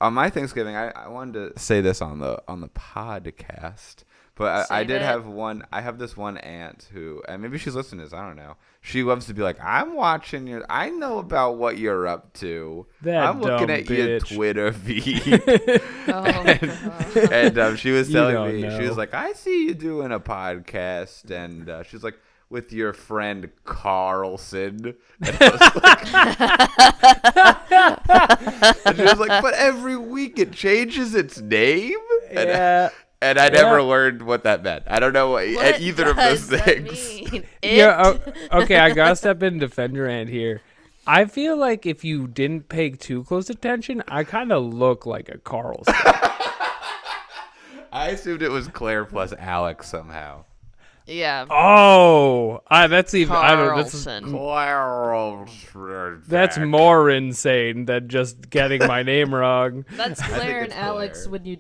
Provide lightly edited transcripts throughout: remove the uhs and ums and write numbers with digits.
On my Thanksgiving, I wanted to say this on the podcast, but I did have one. I have this one aunt who, and maybe she's listening to this. I don't know. She loves to be like, I'm watching your. I know about what you're up to. I'm looking at your Twitter feed. And she was telling me, she was like, I see you doing a podcast, and she's like, with your friend Carlson. And she was like, but every week it changes its name? And I never learned what that meant. I don't know what either of those things. Okay, I gotta step in and defend your aunt here. I feel like if you didn't pay too close attention, I kind of look like a Carlson. I assumed it was Claire plus Alex somehow. Yeah. Oh, that's even. Carlson. That's more insane than just getting my name wrong. That's Claire and Alex when you're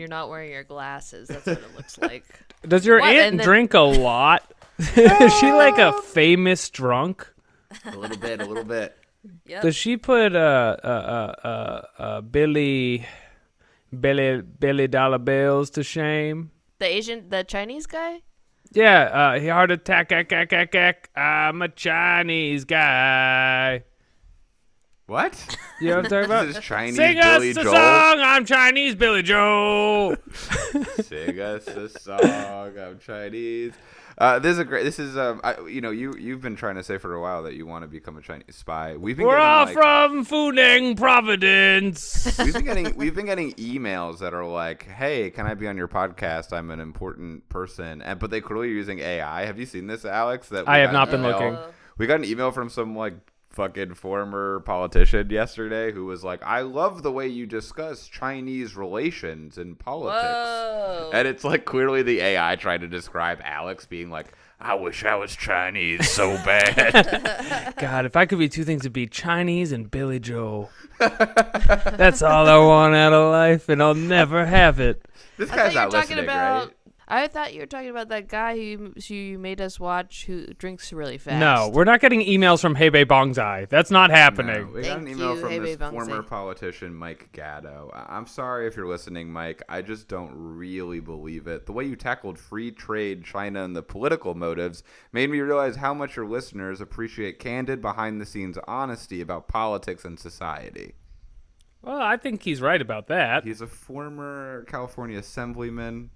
not wearing your glasses. That's what it looks like. Does your aunt drink a lot? Is she like a famous drunk? A little bit. Yep. Does she put Billy dollar bills to shame? The Chinese guy? Yeah, heart attack, I'm a Chinese guy. What? You know what I'm talking about? This is Chinese Sing Billy us the Joel. song, I'm Chinese Billy Joe. Sing us a song, I'm Chinese. This is you've been trying to say for a while that you want to become a Chinese spy. We're all from Funing, Providence. We've been getting emails that are like, "Hey, can I be on your podcast? I'm an important person," but they clearly are using AI. Have you seen this, Alex? I have not been looking. We got an email from some fucking former politician yesterday who was like, I love the way you discuss Chinese relations in politics. Whoa. And it's clearly the AI trying to describe Alex being like, I wish I was Chinese so bad. God, if I could be two things, it'd be Chinese and Billy Joe. That's all I want out of life, and I'll never have it. This guy's not listening, right? I thought you were talking about that guy who you made us watch who drinks really fast. No, we're not getting emails from Hebe Bongzai. That's not happening. No, we got an email from this former politician, Mike Gatto. I'm sorry if you're listening, Mike. I just don't really believe it. The way you tackled free trade, China, and the political motives made me realize how much your listeners appreciate candid, behind-the-scenes honesty about politics and society. Well, I think he's right about that. He's a former California assemblyman.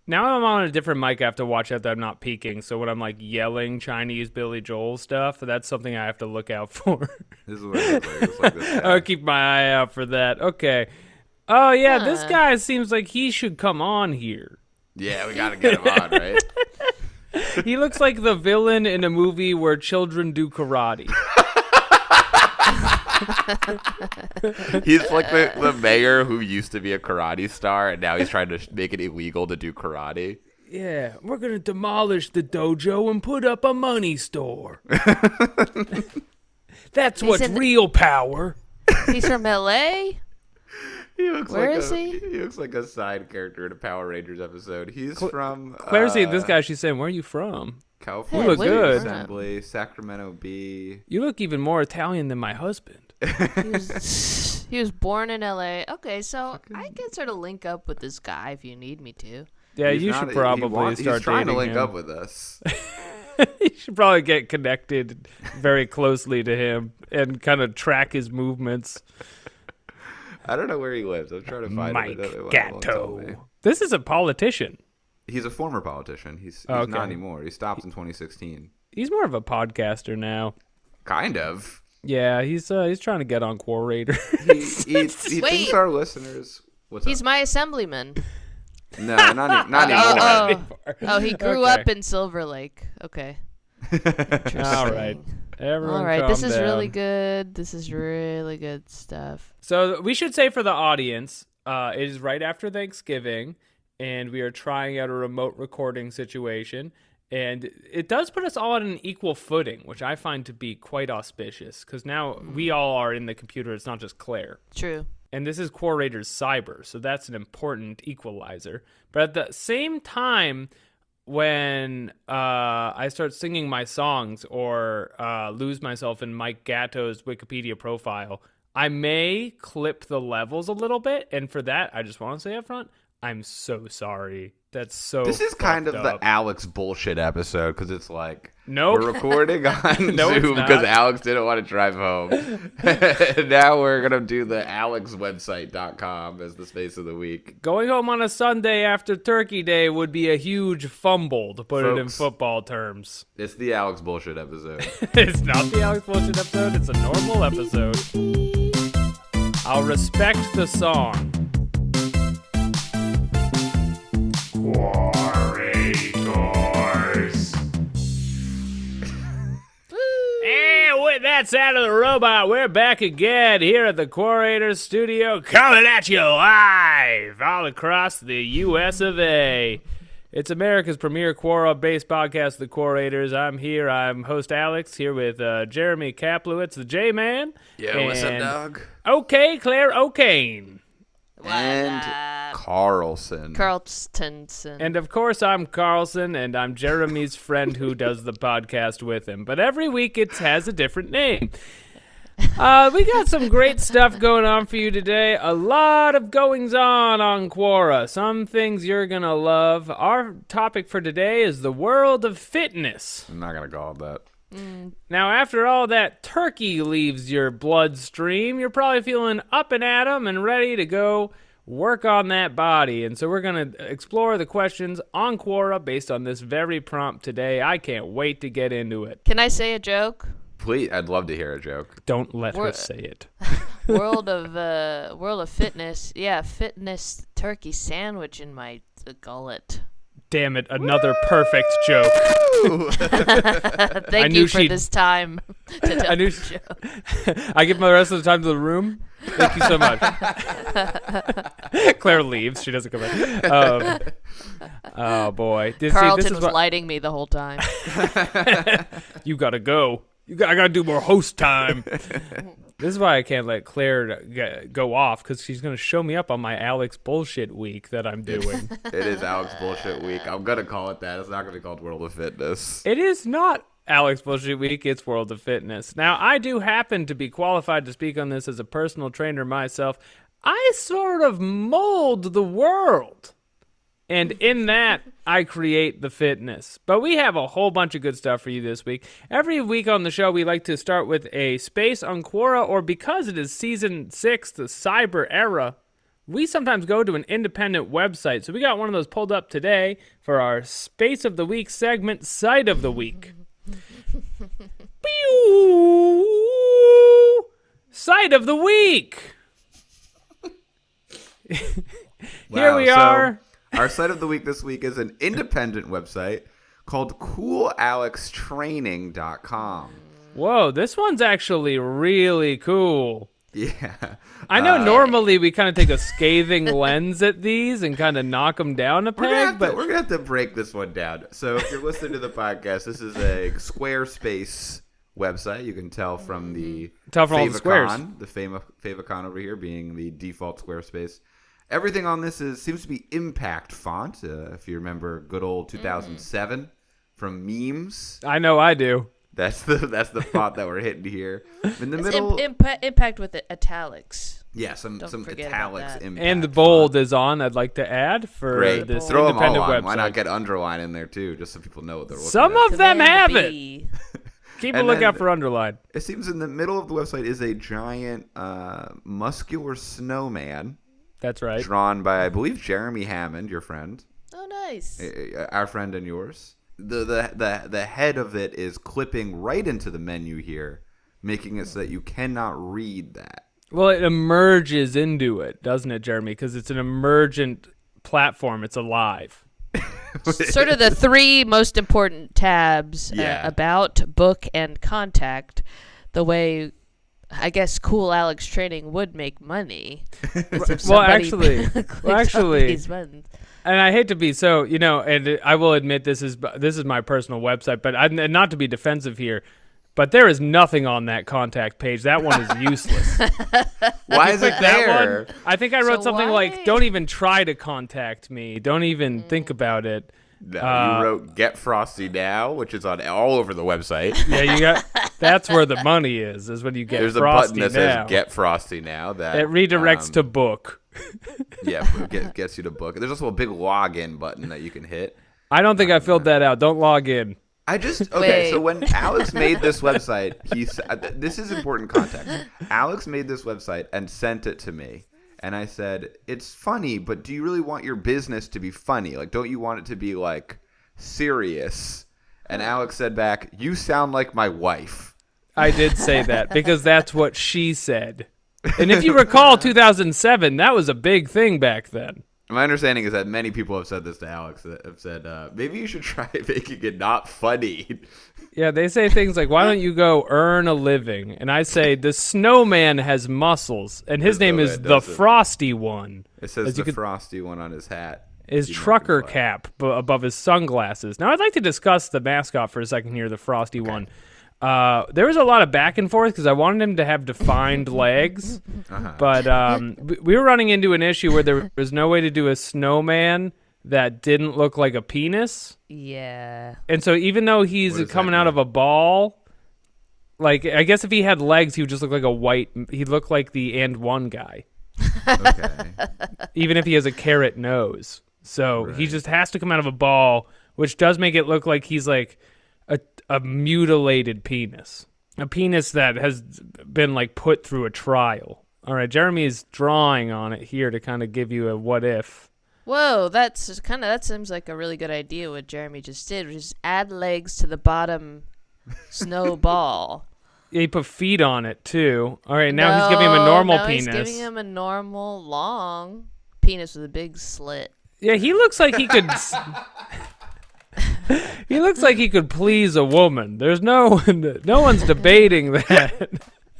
Now I'm on a different mic. I have to watch out that I'm not peeking. So when I'm yelling Chinese Billy Joel stuff, that's something I have to look out for. This is what it looks like. This I'll keep my eye out for that. Okay. Oh, yeah, this guy seems like he should come on here. Yeah, we got to get him on, right? He looks like the villain in a movie where children do karate. He's like the mayor who used to be a karate star, and now he's trying to make it illegal to do karate. Yeah, we're going to demolish the dojo and put up a money store. That's what's real power. He's from L.A.? Where is he? He looks like a side character in a Power Rangers episode. He's from... Claire's saying this guy, she's saying, where are you from? California You look good. Assembly, Sacramento Bee. You look even more Italian than my husband. He was born in L.A. Okay, so I can sort of link up with this guy if you need me to. Yeah, you should probably start He's trying to link him. up with us. You should probably get connected very closely to him and kind of track his movements. I don't know where he lives. I'm trying to find Mike him. Gatto. This is a politician. He's a former politician. He's not anymore. He stopped in 2016. He's more of a podcaster now. Kind of. Yeah, he's trying to get on Quorators. He thinks our listeners. He's my assemblyman. No, not anymore. Oh, he grew up in Silver Lake. Okay. All right. Everyone All right, calm this is down. really good. This is really good stuff. So we should say for the audience, it is right after Thanksgiving, and we are trying out a remote recording situation. And it does put us all on an equal footing, which I find to be quite auspicious, because now we all are in the computer. It's not just Claire. True. And this is Quorators Cyber, so that's an important equalizer. But at the same time, when I start singing my songs or lose myself in Mike Gatto's Wikipedia profile, I may clip the levels a little bit, and for that, I just want to say up front, I'm so sorry. That's so This is kind of up. the Alex bullshit episode because it's like Nope. we're recording on No, it's Zoom not. because Alex didn't want to drive home. Now we're going to do the alexwebsite.com as the space of the week. Going home on a Sunday after Turkey Day would be a huge fumble, to put it in football terms. It's the Alex bullshit episode. It's not the Alex Bullshit episode. It's a normal episode. I'll respect the song. Quorators. And with that sound of the robot, we're back again here at the Quorators studio, coming at you live all across the US of A. It's America's premier Quora-based podcast, The Quorators. I'm here. I'm host Alex, here with Jeremy Kaplowitz, the J-Man. Yeah, what's up, dog? Okay, Claire O'Kane. And Carlson. Carlstonson. And of course, I'm Carlson, and I'm Jeremy's friend who does the podcast with him. But every week it has a different name. We got some great stuff going on for you today. A lot of goings-on Quora. Some things you're going to love. Our topic for today is the world of fitness. I'm not going to call it that. Now, after all that turkey leaves your bloodstream, you're probably feeling up and at 'em and ready to go work on that body. And so we're going to explore the questions on Quora based on this very prompt today. I can't wait to get into it. Can I say a joke? Please, I'd love to hear a joke. Don't let her say it. World of fitness. Yeah, fitness turkey sandwich in my gullet. Damn it, another perfect joke. Thank you for this time to tell the joke. I give my rest of the time to the room. Thank you so much. Claire leaves. She doesn't come back. Oh, boy. Carlton was lighting me the whole time. You gotta go. I gotta do more host time. This is why I can't let Claire go off, because she's going to show me up on my Alex Bullshit Week that I'm doing. It is Alex Bullshit Week. I'm going to call it that. It's not going to be called World of Fitness. It is not Alex Bullshit Week. It's World of Fitness. Now, I do happen to be qualified to speak on this as a personal trainer myself. I sort of mold the world. And in that, I create the fitness. But we have a whole bunch of good stuff for you this week. Every week on the show, we like to start with a space on Quora, or because it is Season 6, the cyber era, we sometimes go to an independent website. So we got one of those pulled up today for our Space of the Week segment, Site of the Week. Site of the Week! Here we are. Our site of the week this week is an independent website called coolalextraining.com. Whoa, this one's actually really cool. Yeah. I know normally we kind of take a scathing lens at these and kind of knock them down a peg, but we're going to have to break this one down. So if you're listening to the podcast, this is a Squarespace website. You can tell from the all the squares. The favicon over here being the default Squarespace. Everything on this seems to be impact font. If you remember good old 2007 from memes. I know I do. That's the font that we're hitting here. In the middle, impact with the italics. Yeah, some forget italics. about Impact and the bold font. Is on. I'd like to add for Great. this Throw them all independent on. website. Why not get underline in there too, just so people know what they're looking Some at. of them have B. it. Keep a And lookout then for underline. It seems in the middle of the website is a giant muscular snowman. That's right. Drawn by, I believe, Jeremy Hammond, your friend. Oh, nice. Our friend and yours. The head of it is clipping right into the menu here, making it so that you cannot read that. Well, it emerges into it, doesn't it, Jeremy? Because it's an emergent platform. It's alive. Sort of the three most important tabs Yeah. about, book, and contact. The way, I guess, Cool Alex Training would make money. Well, actually, these buttons. and I hate to be so, and I will admit this is my personal website, but and not to be defensive here, but there is nothing on that contact page. That one is useless. Why is it there? One, I think I wrote So something why? like, "Don't even try to contact me. Don't even think about it." No, you wrote "Get Frosty Now," which is on all over the website. Yeah, you got. That's where the money is when you get There's Frosty a button that now. says "Get Frosty Now." That it redirects to book. Yeah, gets you to book. There's also a big login button that you can hit. I don't think I filled that out. Don't log in. So when Alex made this website, this is important context. Alex made this website and sent it to me. And I said, it's funny, but do you really want your business to be funny? Like, don't you want it to be, like, serious? And Alex said back, you sound like my wife. I did say that because that's what she said. And if you recall 2007, that was a big thing back then. My understanding is that many people have said this to Alex, that have said, maybe you should try making it not funny. Yeah, they say things like, why don't you go earn a living? And I say, the snowman has muscles, and his name is the Frosty One. It says the Frosty One on his hat. His trucker cap above his sunglasses. Now, I'd like to discuss the mascot for a second here, the Frosty One. There was a lot of back and forth because I wanted him to have defined legs, but we were running into an issue where there was no way to do a snowman that didn't look like a penis. Yeah. And so even though he's coming out of a ball, like I guess if he had legs, he would just look like he'd look like the And One guy. Okay. Even if he has a carrot nose. So he just has to come out of a ball, which does make it look like he's like a mutilated penis. A penis that has been like put through a trial. All right, Jeremy is drawing on it here to kind of give you a what if. Whoa, that seems like a really good idea what Jeremy just did, which is add legs to the bottom snowball. Yeah, he put feet on it too. All right, now he's giving him a normal penis. He's giving him a normal long penis with a big slit. Yeah, he looks like he could he looks like he could please a woman. There's no one's debating that.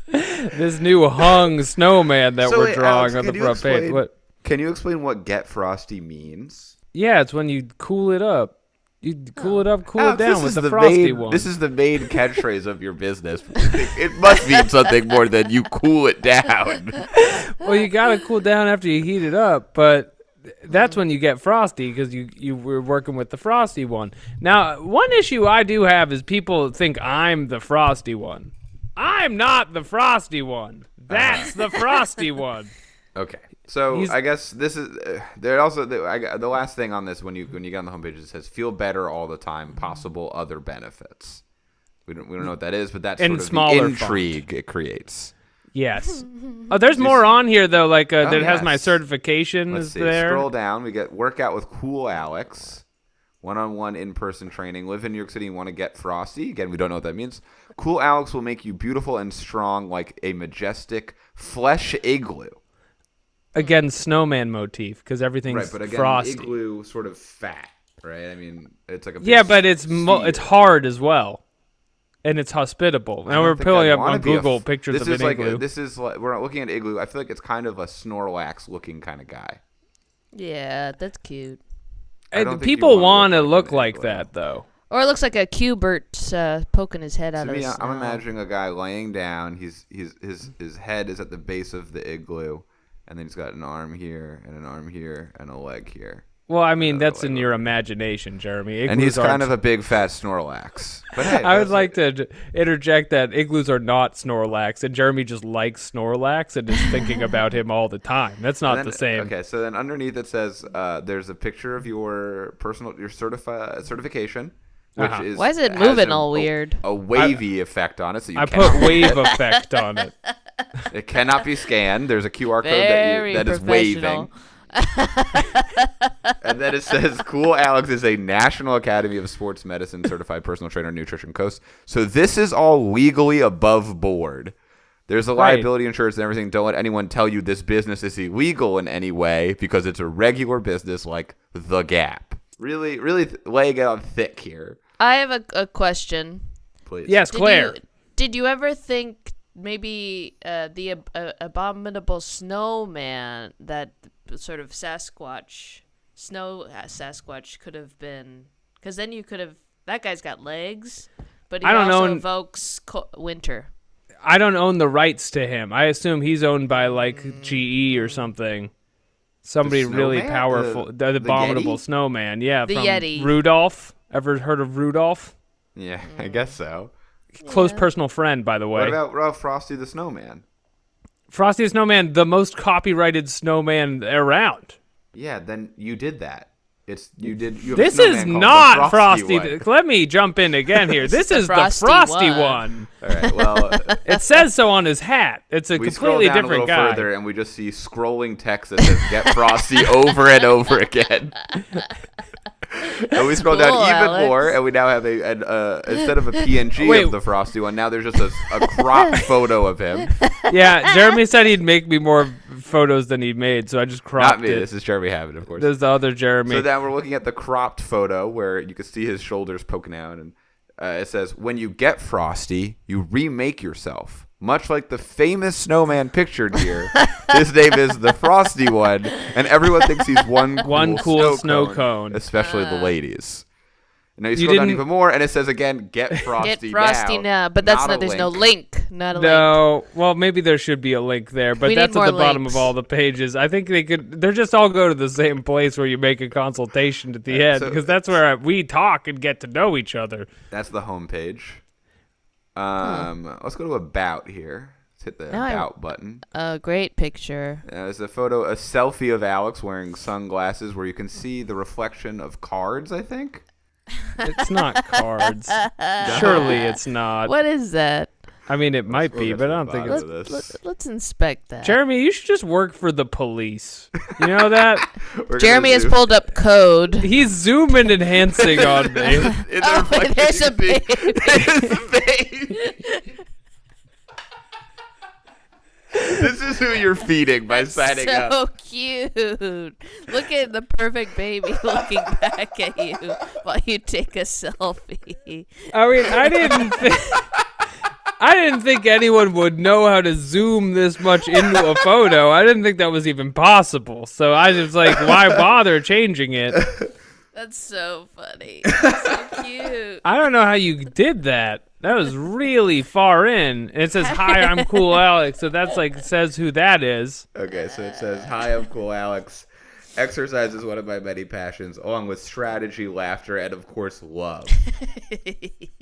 This new hung snowman that we're drawing on the front page. What? Can you explain what "Get Frosty" means? Yeah, it's when you cool it up. You cool it up, Alex, it down with the Frosty One. This is the main catchphrase of your business. It must mean something more than you cool it down. Well, you gotta cool down after you heat it up, but that's when you get Frosty because you were working with the Frosty One. Now, one issue I do have is people think I'm the Frosty One. I'm not the Frosty One. That's the Frosty One. Okay. So I guess this is there. Also, the last thing on this when you get on the homepage, it says "feel better all the time, possible other benefits." We don't know what that is, but that's sort of the intrigue it creates. Yes. Oh, there's more on here though. Like that has my certification. Let's see. There. Scroll down. We get workout with Cool Alex, one-on-one in-person training. Live in New York City and want to get frosty. Again, we don't know what that means. Cool Alex will make you beautiful and strong like a majestic flesh igloo. Again, snowman motif because everything's right, but again, frosty. Igloo sort of fat, right? I mean, it's like a big but it's hard as well, and it's hospitable. Now we're pulling up on Google pictures of an igloo. This is like we're looking at igloo. I feel like it's kind of a Snorlax looking kind of guy. Yeah, that's cute. People want to look like that though. Or it looks like a Q-Bert poking his head out of the snow. I'm imagining a guy laying down. His head is at the base of the igloo. And then he's got an arm here, and an arm here, and a leg here. Well, I mean, that's in your imagination, Jeremy. Igloos and he's kind of a big, fat Snorlax. But hey, I would like to interject that igloos are not Snorlax, and Jeremy just likes Snorlax and is thinking about him all the time. That's not the same. Okay, so then underneath it says there's a picture of your certification. Which is, why is it moving all weird? A wavy effect on it. So I put wave effect on it. It cannot be scanned. There's a QR code that is waving. And then it says, Cool Alex is a National Academy of Sports Medicine certified personal trainer, nutrition coach. So this is all legally above board. There's a liability insurance and everything. Don't let anyone tell you this business is illegal in any way because it's a regular business like The Gap. Really, really laying it on thick here. I have a question. Please. Yes, Claire. Did you ever think maybe the abominable snowman, that sort of Sasquatch could have been? Because then you could have. That guy's got legs, but he also evokes winter. I don't own the rights to him. I assume he's owned by like GE or something. Somebody really powerful. The abominable Yeti? snowman. Yeah, The from Yeti. Rudolph. Ever heard of Rudolph? Yeah, I guess so. Close personal friend, by the way. What about Frosty the Snowman? Frosty the Snowman, the most copyrighted snowman around. Yeah, then you did that. You have This a snowman is called not the Frosty. one. Let me jump in again here. This is the Frosty one. All right, well, It says so on his hat. It's a we scroll completely down a different little guy. further, and we just see scrolling text that says "Get Frosty" over and over again. And we scroll down even Alex. more, and we now have instead of a PNG of the Frosty one, now there's just a cropped photo of him. Yeah, Jeremy said he'd make me more photos than he made, so I just cropped Not me. it. This is Jeremy Habit, of course. There's the other Jeremy. So now we're looking at the cropped photo where you can see his shoulders poking out, and it says, "When you get Frosty, you remake yourself." Much like the famous snowman pictured here, his name is the Frosty one, and everyone thinks he's one cool snow cone. especially the ladies. And now you scroll down even more, and it says again, "Get Frosty, Get Frosty now." But that's not. There's no link. Not a link. No, well, maybe there should be a link there, but We that's need at the more bottom links. of all the pages. I think they're just all go to the same place where you make a consultation at the end, so- because that's where we talk and get to know each other. That's the home page. Let's go to About here. Let's hit the About button. A great picture. There's a selfie of Alex wearing sunglasses where you can see the reflection of cards, I think. It's not cards. Surely it's not. What is that? I mean, it might be, but I don't think it's... Let's inspect that. Jeremy, you should just work for the police. You know that? Jeremy has pulled up code. He's zoom and enhancing on me. There's a baby. This is who you're feeding by signing up. So cute. Look at the perfect baby looking back at you while you take a selfie. I mean, I didn't think anyone would know how to zoom this much into a photo. I didn't think that was even possible. So I was like, why bother changing it? That's so funny. That's so cute. I don't know how you did that. That was really far in. And it says, "Hi, I'm Cool Alex." So that's like says who that is. Okay, so it says, "Hi, I'm Cool Alex. Exercise is one of my many passions, along with strategy, laughter, and of course, love.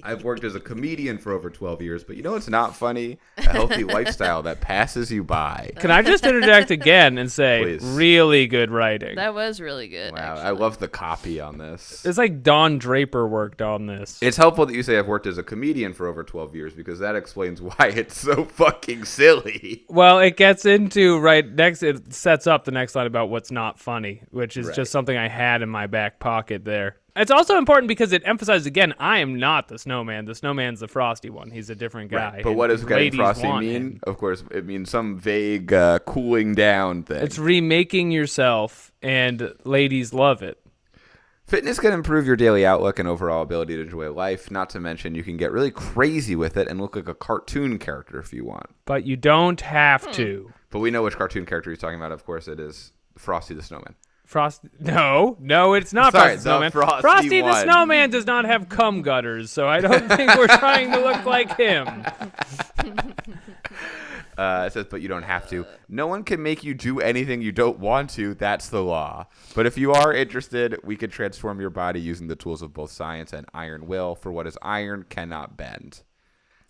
I've worked as a comedian for over 12 years, but you know what's not funny? A healthy lifestyle that passes you by." Can I just interject again and say, Please. really good writing. That was really good. Wow, actually. I love the copy on this. It's like Don Draper worked on this. It's helpful that you say I've worked as a comedian for over 12 years because that explains why it's so fucking silly. Well, it gets into it sets up the next line about what's not funny, which is just something I had in my back pocket there. It's also important because it emphasizes, again, I am not the snowman. The snowman's the Frosty one. He's a different guy. Right. But what does getting ladies Frosty want mean? him. Of course, it means some vague cooling down thing. It's remaking yourself, and ladies love it. Fitness can improve your daily outlook and overall ability to enjoy life. Not to mention, you can get really crazy with it and look like a cartoon character if you want. But you don't have to. But we know which cartoon character he's talking about. Of course, it is Frosty the Snowman. No, it's not Sorry, Frosty the Snowman. Frosty the one. Snowman does not have cum gutters, so I don't think we're trying to look like him. It says, but you don't have to. No one can make you do anything you don't want to. That's the law. But if you are interested, we can transform your body using the tools of both science and iron will. For what is iron cannot bend.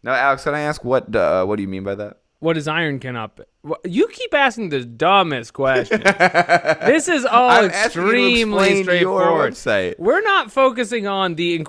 Now, Alex, can I ask what do you mean by that? What is iron cannot be? You keep asking the dumbest questions. This is all extremely straightforward. We're not focusing on the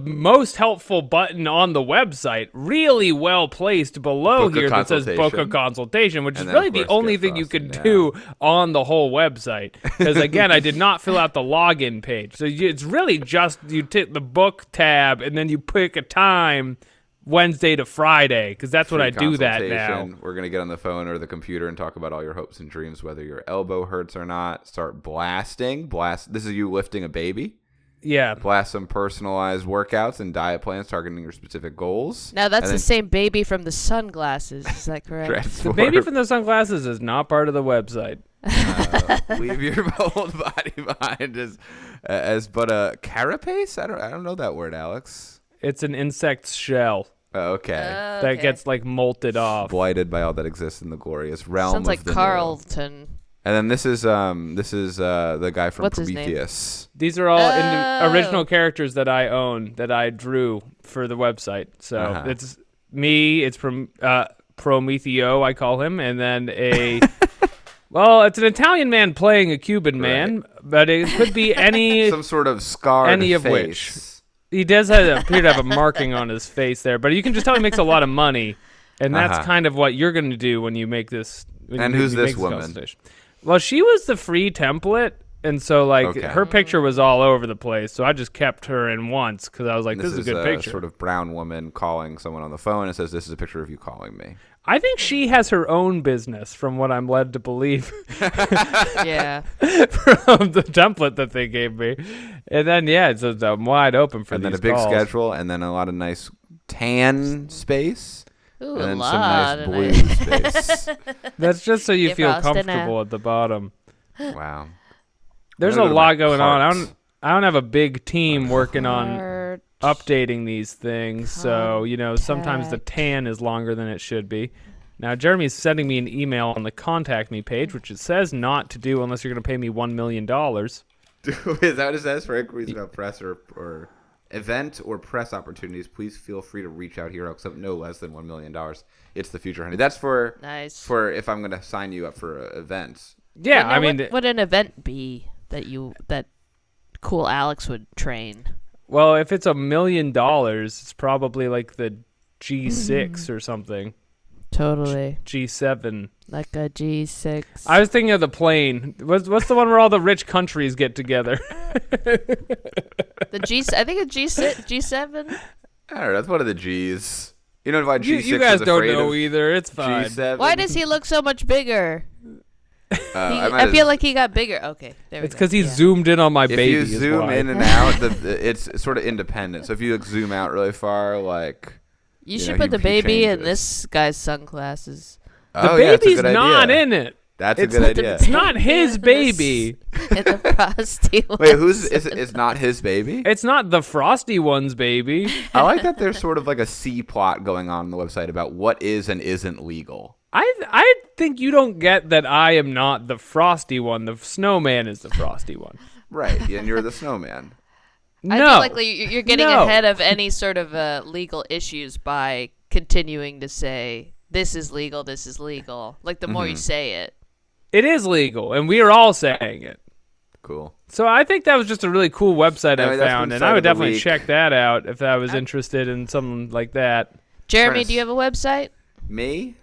most helpful button on the website, really well placed below here that says book a consultation, which is really the only thing you could do on the whole website. Because again, I did not fill out the login page. So it's really just you hit the book tab and then you pick a time Wednesday to Friday, because that's what I do that now. We're going to get on the phone or the computer and talk about all your hopes and dreams, whether your elbow hurts or not. Start blasting. This is you lifting a baby. Yeah. Blast some personalized workouts and diet plans targeting your specific goals. Now, that's the same baby from the sunglasses. Is that correct? The baby from the sunglasses is not part of the website. Leave your old body behind as but a carapace? I don't know that word, Alex. It's an insect's shell. Okay. That gets like molted off. Blighted by all that exists in the glorious realm Sounds like of the Carlton. And then this is the guy from What's his name? Prometheus. These are all original characters that I own that I drew for the website. So it's me. It's from Prometheo, I call him, and then well, it's an Italian man playing a Cuban man, but it could be any some sort of scarred any of face. which. He does appear to have a marking on his face there, but you can just tell he makes a lot of money, and that's kind of what you're going to do when you make this. And who's this woman? Well, she was the free template, and so her picture was all over the place. So I just kept her in once because I was like, "This is a good picture." Sort of brown woman calling someone on the phone and says, "This is a picture of you calling me." I think she has her own business, from what I'm led to believe. Yeah. From the template that they gave me, and then it's I'm wide open for and these then a big calls. schedule, and then a lot of nice tan space. Ooh, and then a some lot nice of blue nice. space. That's just so you Get feel frosted comfortable now. at the bottom. Wow. There's a lot going on. I don't have a big team working on updating these things, so sometimes the tan is longer than it should be. Now Jeremy's sending me an email on the contact me page, which it says not to do unless you're going to pay me $1 million. Is that what it says? For inquiries about press or event or press opportunities, please feel free to reach out here. I'll accept no less than $1 million. It's the future, honey. That's for if I'm going to sign you up for events. Yeah, I mean, what would an event be that cool Alex would train? Well, if it's $1 million, it's probably like the G6 or something. Totally. G7. Like a G6. I was thinking of the plane. What's the one where all the rich countries get together? The G. I think it's G7. I don't know. That's one of the G's. You know why G6 you guys is don't afraid know of either. It's fine. G7? Why does he look so much bigger? I feel like he got bigger. Okay, there we go. It's because he zoomed in on my baby. If you zoom in and out, it's sort of independent. So if you zoom out really far, you should put the baby in this guy's sunglasses. The baby's not in it. That's a good idea. It's not his baby. It's a Frosty one. Wait, it's not his baby? It's not the Frosty one's baby. I like that there's sort of like a C plot going on the website about what is and isn't legal. I think you don't get that I am not the Frosty one. The snowman is the Frosty one. Right, and you're the snowman. I feel like you're getting ahead of any sort of legal issues by continuing to say, this is legal, this is legal. Like, the more you say it. It is legal, and we are all saying it. Cool. So I think that was just a really cool website I found, and I would definitely check that out if I was interested in something like that. Jeremy, do you have a website? Me?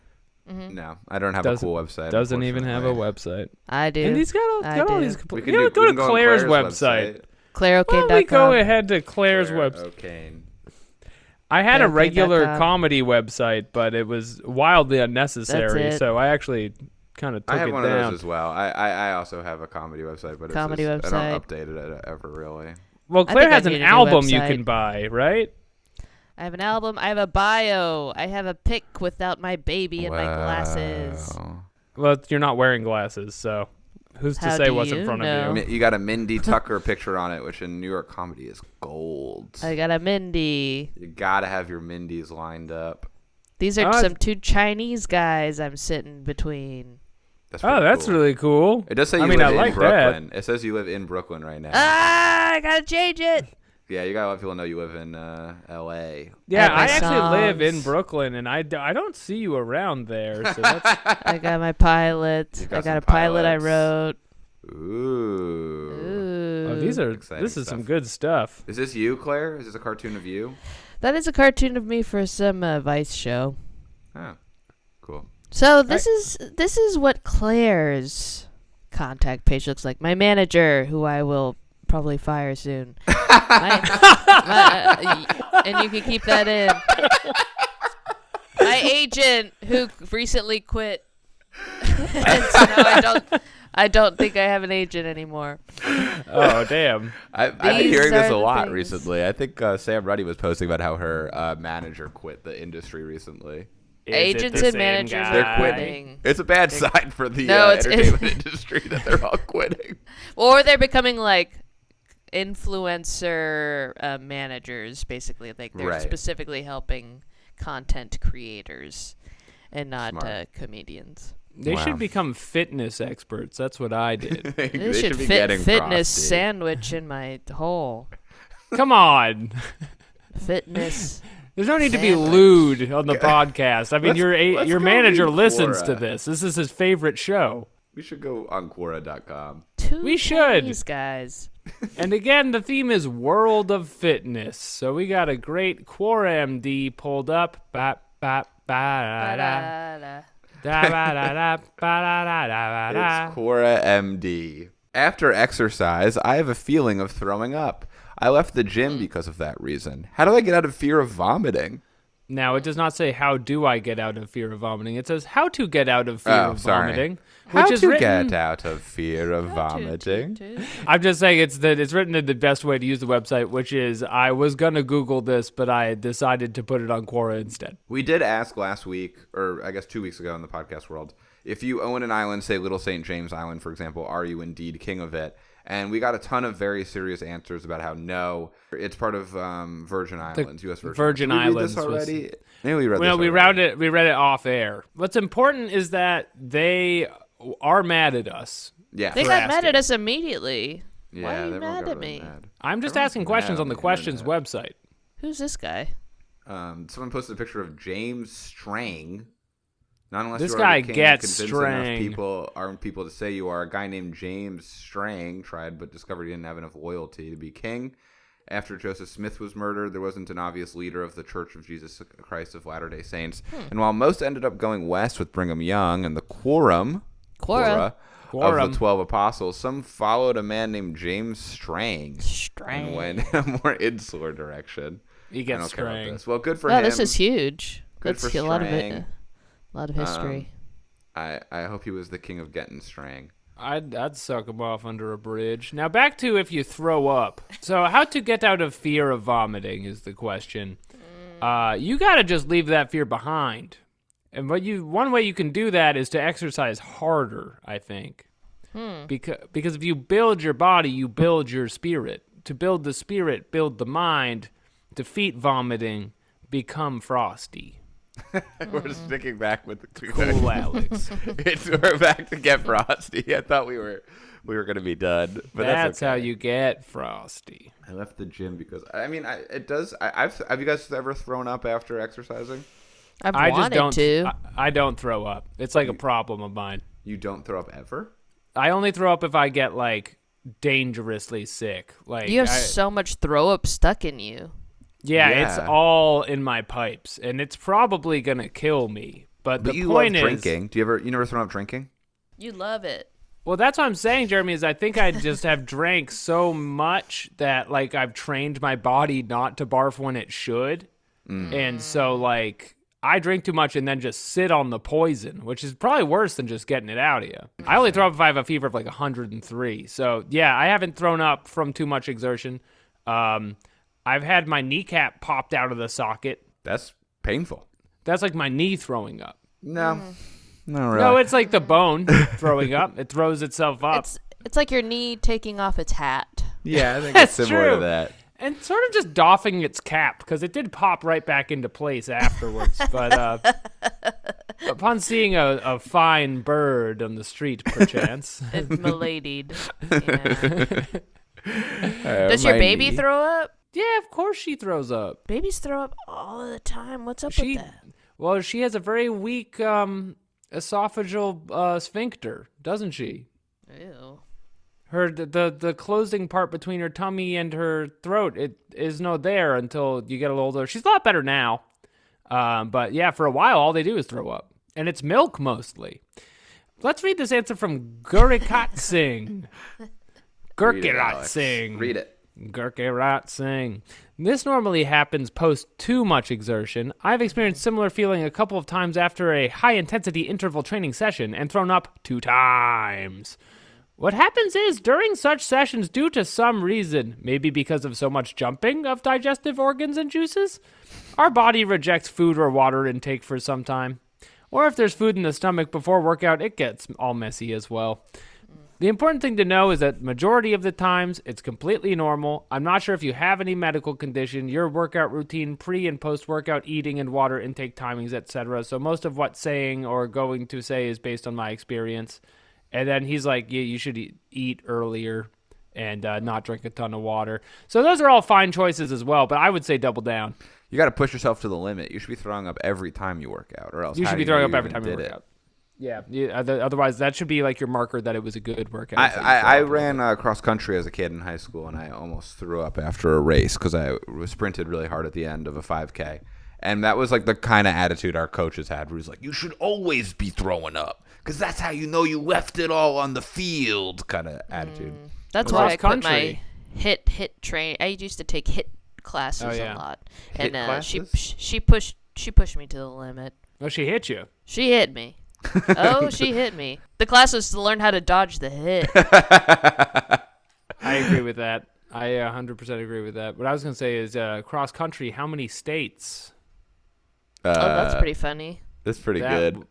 Mm-hmm. No, I don't have a cool website. Doesn't even have a website. I do. And he's got all these. Go to Claire's website. ClaireOkane.com. Why don't we go ahead to Claire's website? I had a regular comedy website, but it was wildly unnecessary, so I actually kind of took it down. I have one of those as well. I also have a comedy website, but I don't update it ever really. Well, Claire has an album you can buy, right? I have an album. I have a bio. I have a pic without my baby and my glasses. Well, you're not wearing glasses, so who's to say what's in front of you? You got a Mindy Tucker picture on it, which in New York comedy is gold. I got a Mindy. You got to have your Mindys lined up. These are some two Chinese guys I'm sitting between. That's cool. Really cool. It does say you live in Brooklyn. It says you live in Brooklyn right now. I got to change it. Yeah, you gotta let people know you live in L.A. Yeah, I actually live in Brooklyn, and I don't see you around there. So that's... I got my pilot. I got a pilot I wrote. Ooh. Oh, this is some good stuff. Is this you, Claire? Is this a cartoon of you? That is a cartoon of me for some Vice show. Oh, cool. So this is what Claire's contact page looks like. My manager, who I will probably fire soon. And you can keep that in. My agent, who recently quit. And so now I don't think I have an agent anymore. Oh, damn. I've been hearing this a lot recently. I think Sam Ruddy was posting about how her manager quit the industry recently. Agents and managers are quitting. It's a bad sign for the entertainment industry that they're all quitting. Or they're becoming like influencer managers, basically. Like they're specifically helping content creators and not comedians. They should become fitness experts. That's what I did. They should be fit getting fitness frosty. sandwich in my hole. Come on. Fitness. There's no need to be Sandwich. lewd on the podcast. I mean, let's your go manager read listens Quora. to this. This is his favorite show. We should go on Quora.com. We should. These guys. And again, the theme is World of Fitness. So we got a great Quora MD pulled up. Ba, ba, ba, da, da. Da-da. Da, ba, da, da, ba, da, da, da, da. It's Quora MD. After exercise, I have a feeling of throwing up. I left the gym because of that reason. How do I get out of fear of vomiting? Now, it does not say, how do I get out of fear of vomiting? It says, how to get out of fear of vomiting. How Which is to written, get out of fear of vomiting? I'm just saying it's written in the best way to use the website, which is, I was going to Google this, but I decided to put it on Quora instead. We did ask last week, or I guess 2 weeks ago in the podcast world, if you own an island, say Little St. James Island, for example, are you indeed king of it? And we got a ton of very serious answers about how no, it's part of Virgin Islands, U.S. Virgin Did we read Islands this already? was- Maybe we read Well, this we already. read it off air. What's important is that they are mad at us. Yeah. They For got mad asking. at us immediately. Yeah, Why are you everyone mad got at really me? mad. I'm just Everyone's asking mad questions on on the the questions internet. website. Who's this guy? Someone posted a picture of James Strang. Not unless This you are guy the king gets and convinced enough Strang. people to say you are. A guy named James Strang tried but discovered he didn't have enough loyalty to be king. After Joseph Smith was murdered, there wasn't an obvious leader of the Church of Jesus Christ of Latter-day Saints. And while most ended up going west with Brigham Young and the Quorum Quora. of the 12 apostles, some followed a man named James Strang and went in a more insular direction. He I gets don't care about Strang. this. Well, good for Wow, him. this is huge. Good That's for a lot of Strang. it. A lot of history. I hope he was the king of getting Strang. I'd suck him off under a bridge. Now back to if you throw up. So how to get out of fear of vomiting is the question. You got to just leave that fear behind. And one way you can do that is to exercise harder, I think. Because if you build your body, you build your spirit. To build the spirit, build the mind. Defeat vomiting, become frosty. We're sticking back with the Cool, Alex. We're back to get frosty. I thought we were going to be done, but That's okay. how you get frosty. I left the gym because have you guys ever thrown up after exercising? I've I wanted just don't. to. I don't throw up. It's like a problem of mine. You don't throw up ever? I only throw up if I get like dangerously sick. Like You have so much throw up stuck in you. yeah, Yeah. it's all in my pipes, and it's probably gonna kill me. But the you point love is, drinking. You never thrown up drinking? You love it. well, that's what I'm saying, Jeremy. Is I think I just have drank so much that like I've trained my body not to barf when it should, and so like. I drink too much and then just sit on the poison, which is probably worse than just getting it out of you. I only throw up if I have a fever of like 103. So, yeah, I haven't thrown up from too much exertion. I've had my kneecap popped out of the socket. That's painful. That's like my knee throwing up. No. No, really. No, it's like the bone throwing up. It throws itself up. It's like your knee taking off its hat. yeah, I think That's it's similar true. to that. And sort of just doffing its cap, because it did pop right back into place afterwards. But upon seeing a fine bird on the street, perchance. It miladied. Yeah. Does My your baby knee. throw up? Yeah, of course she throws up. Babies throw up all the time. What's up She, with that? well, she has a very weak esophageal sphincter, doesn't she? Ew. Her the closing part between her tummy and her throat, it is no there until you get a little older. She's a lot better now, but yeah, for a while all they do is throw up, and it's milk mostly. Let's read this answer from Gurikat Singh. Gurkirat Singh. Read it. Gurkirat Singh. This normally happens post too much exertion. I've experienced similar feeling a couple of times after a high-intensity interval training session and thrown up 2 times. What happens is, during such sessions, due to some reason, maybe because of so much jumping of digestive organs and juices, our body rejects food or water intake for some time. Or if there's food in the stomach before workout, it gets all messy as well. The important thing to know is that majority of the times it's completely normal. I'm not sure if you have any medical condition, your workout routine, pre and post workout eating and water intake timings, etc. So most of what's saying or going to say is based on my experience. And then he's like, yeah, you should eat earlier and not drink a ton of water. So those are all fine choices as well, but I would say double down. You got to push yourself to the limit. You should be throwing up every time you work out, or else you should be throwing up every time you work out. Yeah, otherwise that should be like your marker that it was a good workout. I ran cross country as a kid in high school, and I almost threw up after a race because I sprinted really hard at the end of a 5K. And that was like the kind of attitude our coaches had, where he's like, you should always be throwing up because that's how you know you left it all on the field kind of attitude. That's why I quit my hit train. I used to take hit classes a lot. Hit classes? she pushed me to the limit. Oh, she hit you. She hit me. Oh, she hit me. The class was to learn how to dodge the hit. I agree with that. I 100% agree with that. What I was going to say is cross country, how many states? That's pretty funny. That's pretty good.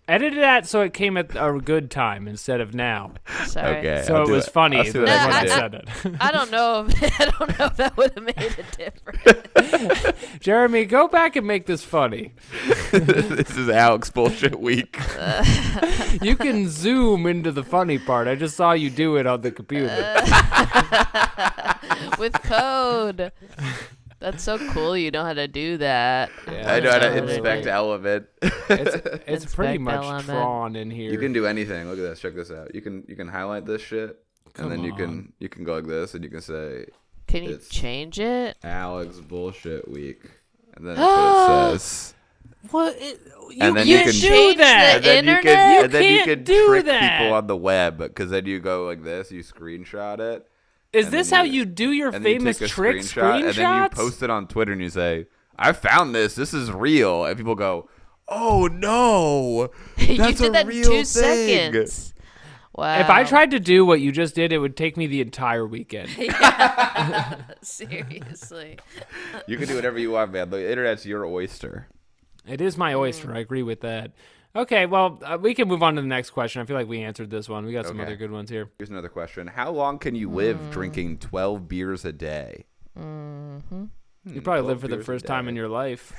Edited that so it came at a good time instead of now. Sorry. Okay. So it was funny that I said it. I don't know if that would have made a difference. Jeremy, go back and make this funny. This is Alex bullshit week. You can zoom into the funny part. I just saw you do it on the computer. With code. That's so cool. You know how to do that. Yeah, I know how to inspect element. It's pretty much element. drawn in here. You can do anything. Look at this. Check this out. You can highlight this shit, and then you can go like this, and you can say. Can you change it? Alex bullshit week, and then that's what it says. What? And then you can change that. The internet? And then you can do trick that. people on the web, because then you go like this. You screenshot it. Is this how you do your famous trick screenshots? And then you post it on Twitter and you say, I found this. This is real. And people go, oh, no. That's you did that a in real 2 thing. seconds. Wow. If I tried to do what you just did, it would take me the entire weekend. Yeah. Seriously. You can do whatever you want, man. The internet's your oyster. It is my oyster. I agree with that. Okay, well, we can move on to the next question. I feel like we answered this one. We got some other good ones here. Here's another question. How long can you live drinking 12 beers a day? Mm-hmm. You probably live for the first time in your life.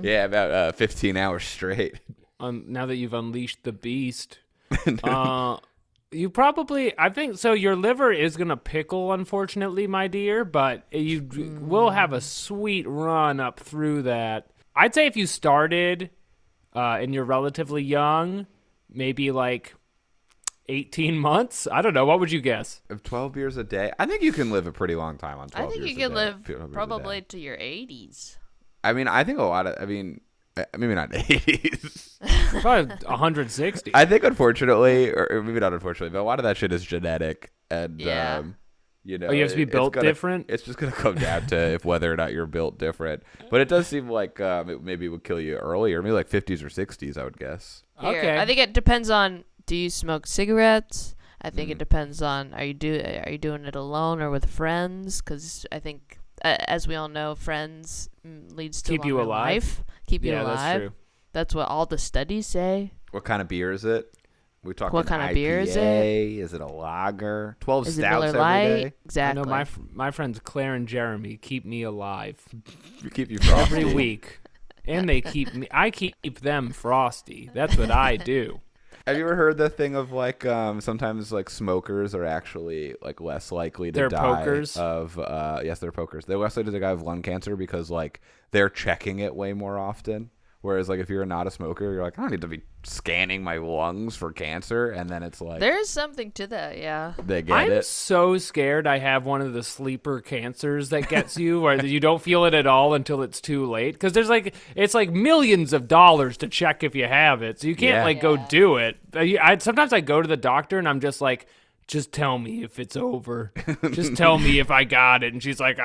Yeah, about 15 hours straight. Now that you've unleashed the beast. You probably, I think, so your liver is going to pickle, unfortunately, my dear, but you will have a sweet run up through that. I'd say if you started... and you're relatively young, maybe like 18 months. I don't know. What would you guess? 12 beers a day? I think you can live a pretty long time on 12 beers a day. I think you can live probably to your 80s. I mean, I think maybe not 80s. Probably 160. I think, unfortunately, or maybe not unfortunately, but a lot of that shit is genetic. And, you know, you have to be built different? It's just going to come down to whether or not you're built different. But it does seem like it maybe would kill you earlier, maybe like 50s or 60s, I would guess. Okay. I think it depends on, do you smoke cigarettes? I think it depends on, are you doing it alone or with friends? Because I think, as we all know, friends leads to keep you alive. Life. Keep you alive. Yeah, that's true. That's what all the studies say. What kind of beer is it? We talking what kind IPA? Of beer is it? Is it a lager? 12 is stouts it Miller Lite? Every day? Exactly. I know my friends Claire and Jeremy keep me alive. Keep you frosty. Every week. And I keep them frosty. That's what I do. Have you ever heard the thing of like sometimes like smokers are actually like less likely to die pokers? Of yes, they're pokers. They're less likely to die of lung cancer because like they're checking it way more often. Whereas, like, if you're not a smoker, you're like, I don't need to be scanning my lungs for cancer. And then it's like... There's something to that, yeah. They get it. I'm so scared I have one of the sleeper cancers that gets you, where you don't feel it at all until it's too late. Because there's, like, it's, like, millions of dollars to check if you have it. So you can't, go do it. Sometimes I go to the doctor, and I'm just like... Just tell me if it's over. Just tell me if I got it. And she's like,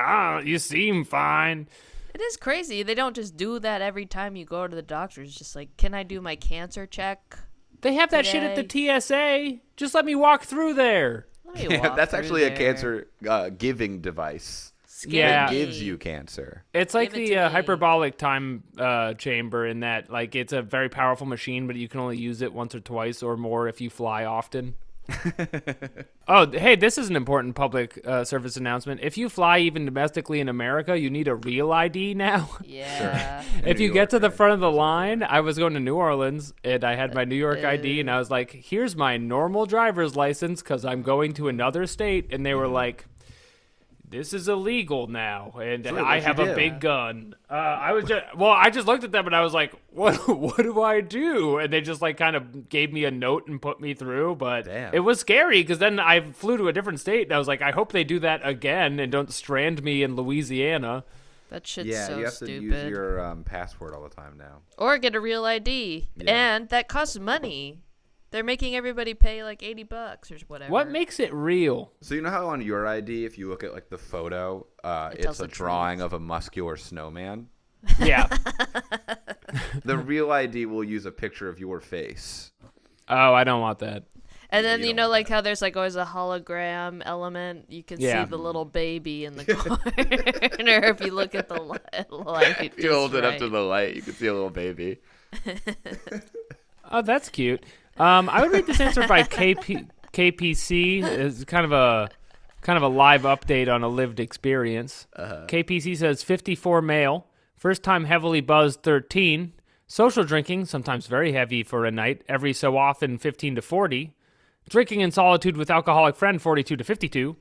you seem fine. It is crazy. They don't just do that every time you go to the doctor. It's just like, can I do my cancer check? They have that shit at the TSA. Just let me walk through there. That's actually a cancer giving device. Yeah. It gives you cancer. It's like the hyperbolic time chamber in that, like, it's a very powerful machine, but you can only use it once or twice or more if you fly often. Oh, hey, this is an important public service announcement. If you fly even domestically in America, you need a real ID now. Yeah. If you get to the front of the line, I was going to New Orleans, and I had my New York ID, and I was like, here's my normal driver's license because I'm going to another state. And they were like, this is illegal now, and I have a big gun. I just looked at them and I was like, what do I do? And they just like kind of gave me a note and put me through, but It was scary because then I flew to a different state and I was like, I hope they do that again and don't strand me in Louisiana. That shit's so stupid. Yeah, you have to use your passport all the time now. Or get a real ID. Yeah. And that costs money. They're making everybody pay like $80 or whatever. What makes it real? So you know how on your ID, if you look at like the photo, it's a drawing of a muscular snowman? Yeah. The real ID will use a picture of your face. Oh, I don't want that. And then you know like how there's like always a hologram element? You can see the little baby in the corner if you look at the light. You hold it up to the light, you can see a little baby. Oh, that's cute. I would read this answer by KPC. It's kind of a live update on a lived experience. KPC says 54 male, first time heavily buzzed 13, social drinking, sometimes very heavy for a night, every so often 15 to 40, drinking in solitude with alcoholic friend 42 to 52,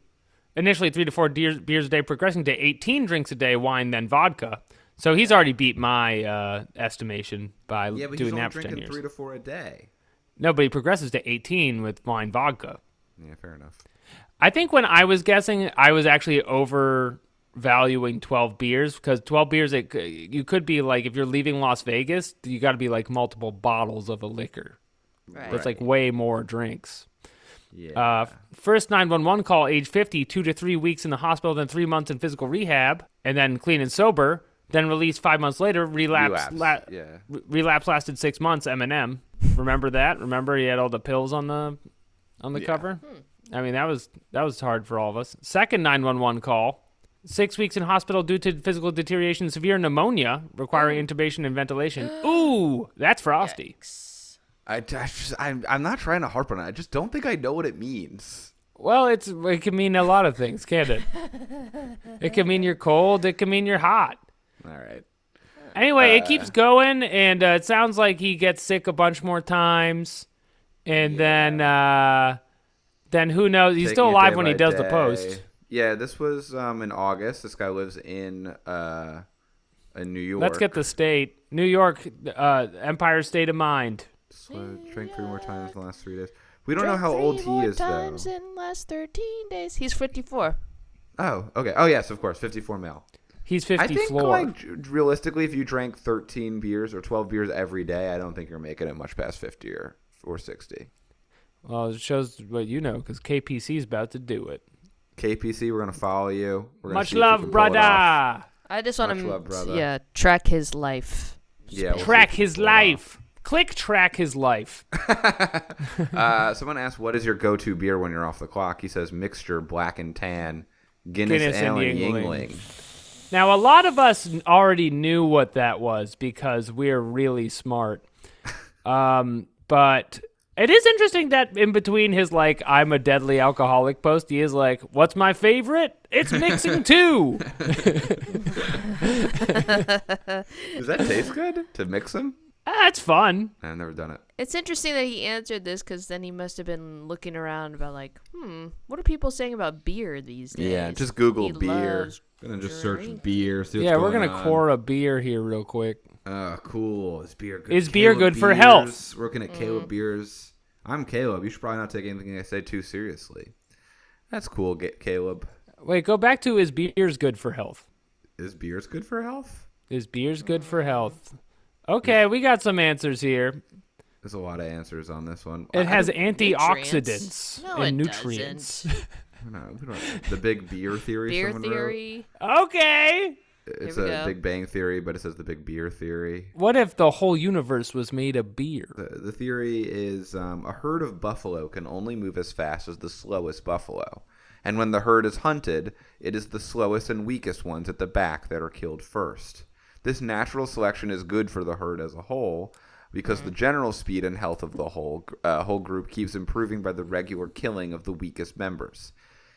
initially 3 to 4 beers a day, progressing to 18 drinks a day, wine then vodka. So he's already beat my estimation by doing that for 10 years. Yeah, but he's only drinking 3 to 4 a day. No, but he progresses to 18 with wine vodka. Yeah, fair enough. I think when I was guessing, I was actually overvaluing 12 beers because 12 beers, you could be like, if you're leaving Las Vegas, you got to be like multiple bottles of a liquor. Right. That's like way more drinks. Yeah. First 911 call, age 50, 2 to 3 weeks in the hospital, then 3 months in physical rehab, and then clean and sober. Then released 5 months later. Relapse lasted 6 months. Eminem. Remember that? Remember he had all the pills on the cover? I mean, that was hard for all of us. Second 911 call. 6 weeks in hospital due to physical deterioration, severe pneumonia, requiring intubation and ventilation. Ooh, that's frosty. I'm not trying to harp on it. I just don't think I know what it means. Well, it can mean a lot of things, can't it? It can mean you're cold. It can mean you're hot. All right. Anyway, it keeps going, and it sounds like he gets sick a bunch more times, and then who knows? He's still alive when he does the post. Yeah, this was in August. This guy lives in New York. Let's get the state. New York, Empire State of Mind. Drank 3 more times in the last 3 days. We don't know how old he is, though. 3 more times in the last 13 days. He's 54. Oh, okay. Oh, yes, of course. 54 male. He's 50 I think, floor. like, realistically, if you drank 13 beers or 12 beers every day, I don't think you're making it much past 50 or 60. Well, it shows what you know, because KPC's about to do it. KPC, we're going to follow you. We're Much love, brother. I just want to track his life. Yeah, track his life. Click track his life. Someone asked, what is your go-to beer when you're off the clock? He says, mixture, black and tan, Guinness Ale, and Yingling. Now, a lot of us already knew what that was because we're really smart. But it is interesting that in between his, like, I'm a deadly alcoholic post, he is like, what's my favorite? It's mixing too. Does that taste good to mix them? It's fun. I've never done it. It's interesting that he answered this because then he must have been looking around about like, what are people saying about beer these days? Yeah, just Google beer. Gonna just search beer. See what's we're gonna core a beer here real quick. Cool. Is beer good? Is beer good for health? Working at Caleb Beers. I'm Caleb. You should probably not take anything I say too seriously. That's cool, Caleb. Wait, go back to is beer's good for health? Is beer's good for health? Is beer's good for health? Okay, we got some answers here. There's a lot of answers on this one. It has antioxidants and nutrients. The big beer theory. Beer theory. Wrote. Okay. It's a Big Bang Theory, but it says the Big Beer Theory. What if the whole universe was made of beer? The theory is a herd of buffalo can only move as fast as the slowest buffalo. And when the herd is hunted, it is the slowest and weakest ones at the back that are killed first. This natural selection is good for the herd as a whole, because the general speed and health of the whole group keeps improving by the regular killing of the weakest members.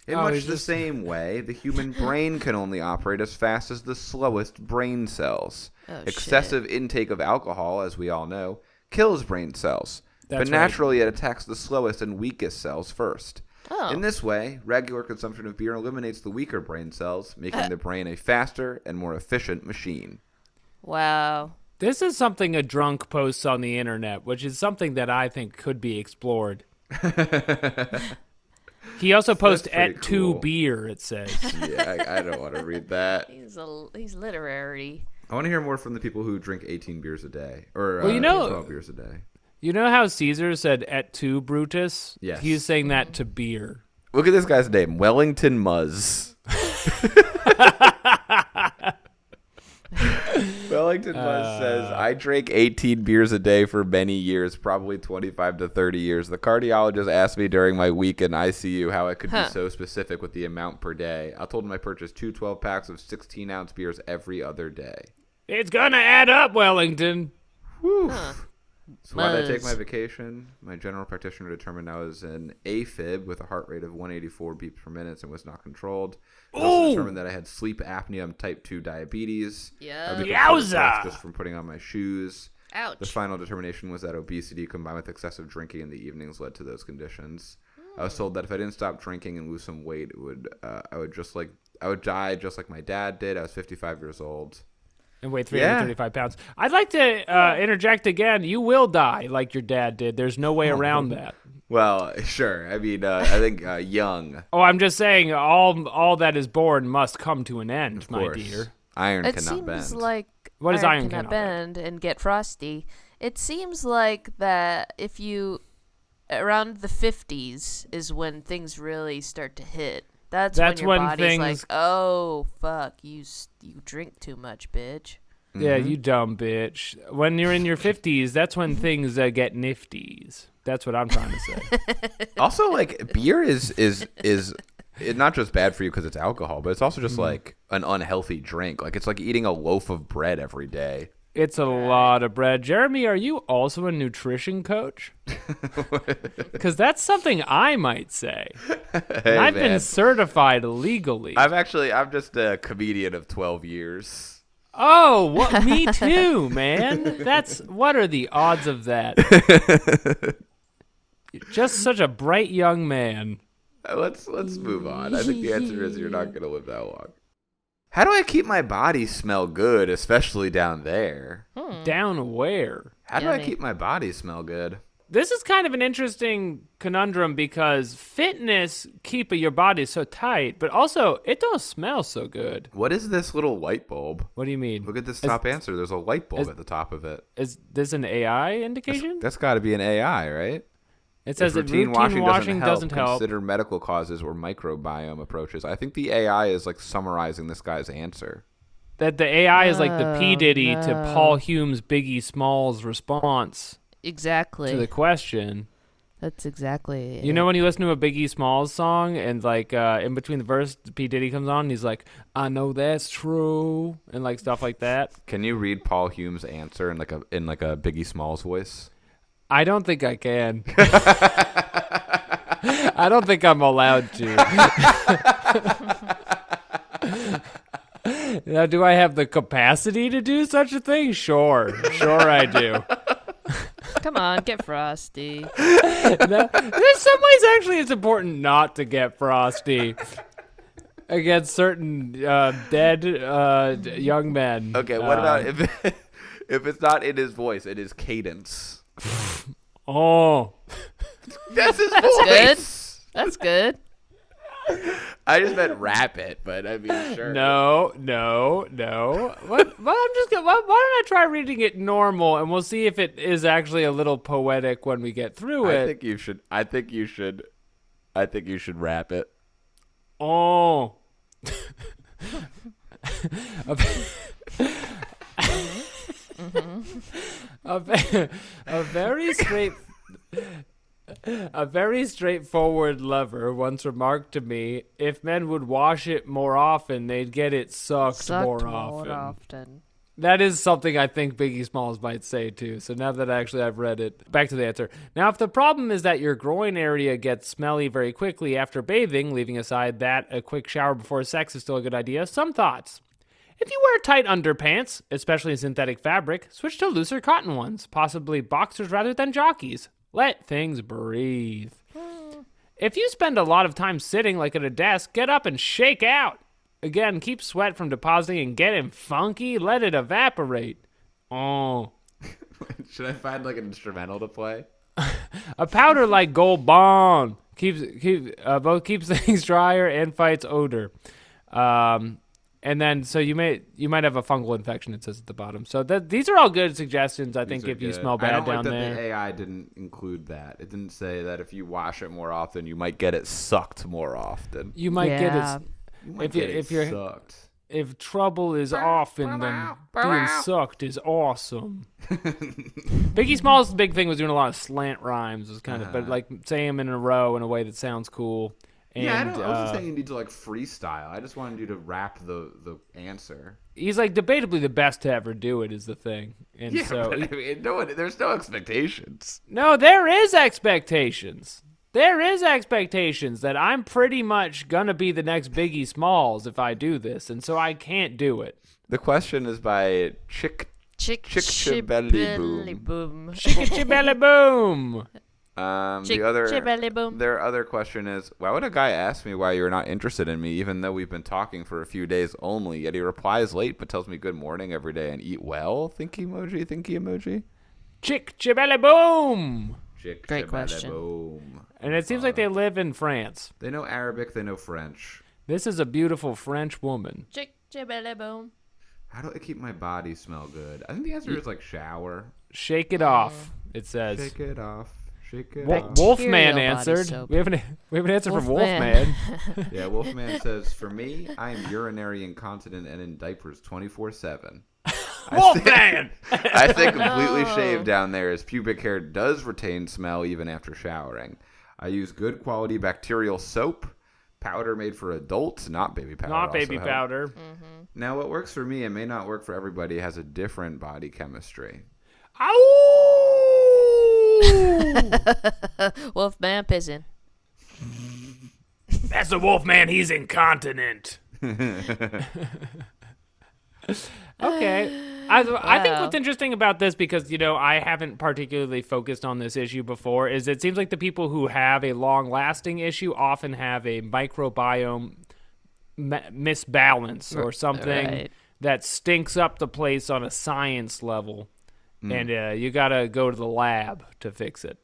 In much the same way, the human brain can only operate as fast as the slowest brain cells. Excessive intake of alcohol, as we all know, kills brain cells. But naturally, it attacks the slowest and weakest cells first. In this way, regular consumption of beer eliminates the weaker brain cells, making the brain a faster and more efficient machine. Wow. This is something a drunk posts on the internet, which is something that I think could be explored. He also posts at cool. 2 beer, it says. Yeah, I don't want to read that. He's literary. I want to hear more from the people who drink 18 beers a day. Or 12 beers a day. You know how Caesar said et tu, Brutus? Yes. He's saying that to beer. Look at this guy's name, Wellington Muzz. Wellington Muzz says, I drank 18 beers a day for many years, probably 25 to 30 years. The cardiologist asked me during my week in ICU how I could be so specific with the amount per day. I told him I purchased 2 12-packs of 16-ounce beers every other day. It's going to add up, Wellington. Whew. So why did I take my vacation? My general practitioner determined I was an AFib with a heart rate of 184 beats per minute and was not controlled. He also determined that I had sleep apnea and type 2 diabetes. Yowza! Just from putting on my shoes. Ouch. The final determination was that obesity combined with excessive drinking in the evenings led to those conditions. I was told that if I didn't stop drinking and lose some weight, I would die just like my dad did. I was 55 years old. And weigh 335 pounds. I'd like to interject again. You will die like your dad did. There's no way around that. Well, sure. I mean, I think young. Oh, I'm just saying all that is born must come to an end, of my course. dear. Iron it cannot bend. seems like what is iron cannot bend and get frosty. It seems like that if you around the 50s is when things really start to hit. That's when your body's like, oh, fuck, you drink too much, bitch. Yeah, you dumb bitch. When you're in your 50s, that's when things get nifties. That's what I'm trying to say. Also, like, beer is not just bad for you because it's alcohol, but it's also just like an unhealthy drink. Like, it's like eating a loaf of bread every day. It's a lot of bread. Jeremy, are you also a nutrition coach? Because that's something I might say. Hey, I've been certified legally. I'm just a comedian of 12 years. Oh, what? Me too, man. What are the odds of that? You're just such a bright young man. Let's move on. I think the answer is you're not going to live that long. How do I keep my body smell good, especially down there? Down where? How do I keep my body smell good? This is kind of an interesting conundrum because fitness keep your body so tight, but also it don't smell so good. What is this little light bulb? What do you mean? Look at this top answer. There's a light bulb at the top of it. Is this an AI indication? That's got to be an AI, right? It says if that routine washing doesn't help. Consider medical causes or microbiome approaches. I think the AI is like summarizing this guy's answer. That the AI is like the P. Diddy to Paul Hume's Biggie Smalls response. Exactly. To the question. That's exactly it. You know when you listen to a Biggie Smalls song and like in between the verse, P. Diddy comes on and he's like, I know that's true, and like stuff like that. Can you read Paul Hume's answer in like a Biggie Smalls voice? I don't think I can. I don't think I'm allowed to. Now, do I have the capacity to do such a thing? Sure I do. Come on, get frosty. There's some ways actually it's important not to get frosty against certain dead young men. Okay, what about if it's not in his voice, it is cadence? Oh. That's his voice. That's good. I just meant rap it, but I mean, sure. No. Why don't I try reading it normal, and we'll see if it is actually a little poetic when we get through it. I think you should rap it. Oh. A very straightforward lover once remarked to me, if men would wash it more often, they'd get it sucked more often. That is something I think Biggie Smalls might say too. So now that I've read it, back to the answer. Now, if the problem is that your groin area gets smelly very quickly after bathing, leaving aside that a quick shower before sex is still a good idea, some thoughts. If you wear tight underpants, especially synthetic fabric, switch to looser cotton ones, possibly boxers rather than jockeys. Let things breathe. If you spend a lot of time sitting like at a desk, get up and shake out. Again, keep sweat from depositing and getting funky. Let it evaporate. Oh. Should I find like an instrumental to play? A powder like Gold Bond both keeps things drier and fights odor. And then, so you might have a fungal infection, it says at the bottom. So these are all good suggestions, I think, if you smell bad down there. I don't like that the AI didn't include that. It didn't say that if you wash it more often, you might get it sucked more often. You might get it... If you're sucked. If trouble is often, then being sucked is awesome. Biggie Smalls' big thing was doing a lot of slant rhymes, was kind of, but like saying them in a row in a way that sounds cool. And, I wasn't saying you need to like freestyle. I just wanted you to rap the answer. He's like debatably the best to ever do it is the thing, and so there's no expectations. No, there is expectations. There is expectations that I'm pretty much gonna be the next Biggie Smalls if I do this, and so I can't do it. The question is by Chick Chibelly Boom. Chick Chibelly Boom. Their other question is, why would a guy ask me why you're not interested in me, even though we've been talking for a few days only? Yet he replies late, but tells me good morning every day and eat well. Thinky emoji. Chick Chibelly Boom. Great question. Boom. And it seems like they live in France. They know Arabic. They know French. This is a beautiful French woman. Chick Chibelly Boom. How do I keep my body smell good? I think the answer is like shower. Shake it off. It says. Shake it off. Wolfman answered. We have an answer from Wolfman. Yeah, Wolfman says, for me, I am urinary incontinent and in diapers 24/7. Wolfman! I think completely shaved down there as pubic hair does retain smell even after showering. I use good quality bacterial soap, powder made for adults, not baby powder. Not baby powder. Mm-hmm. Now, what works for me and may not work for everybody has a different body chemistry. Wolfman pissing. That's the Wolfman. He's incontinent. Okay. I think what's interesting about this, because, I haven't particularly focused on this issue before, is it seems like the people who have a long-lasting issue often have a microbiome misbalance or something that stinks up the place on a science level. And you got to go to the lab to fix it.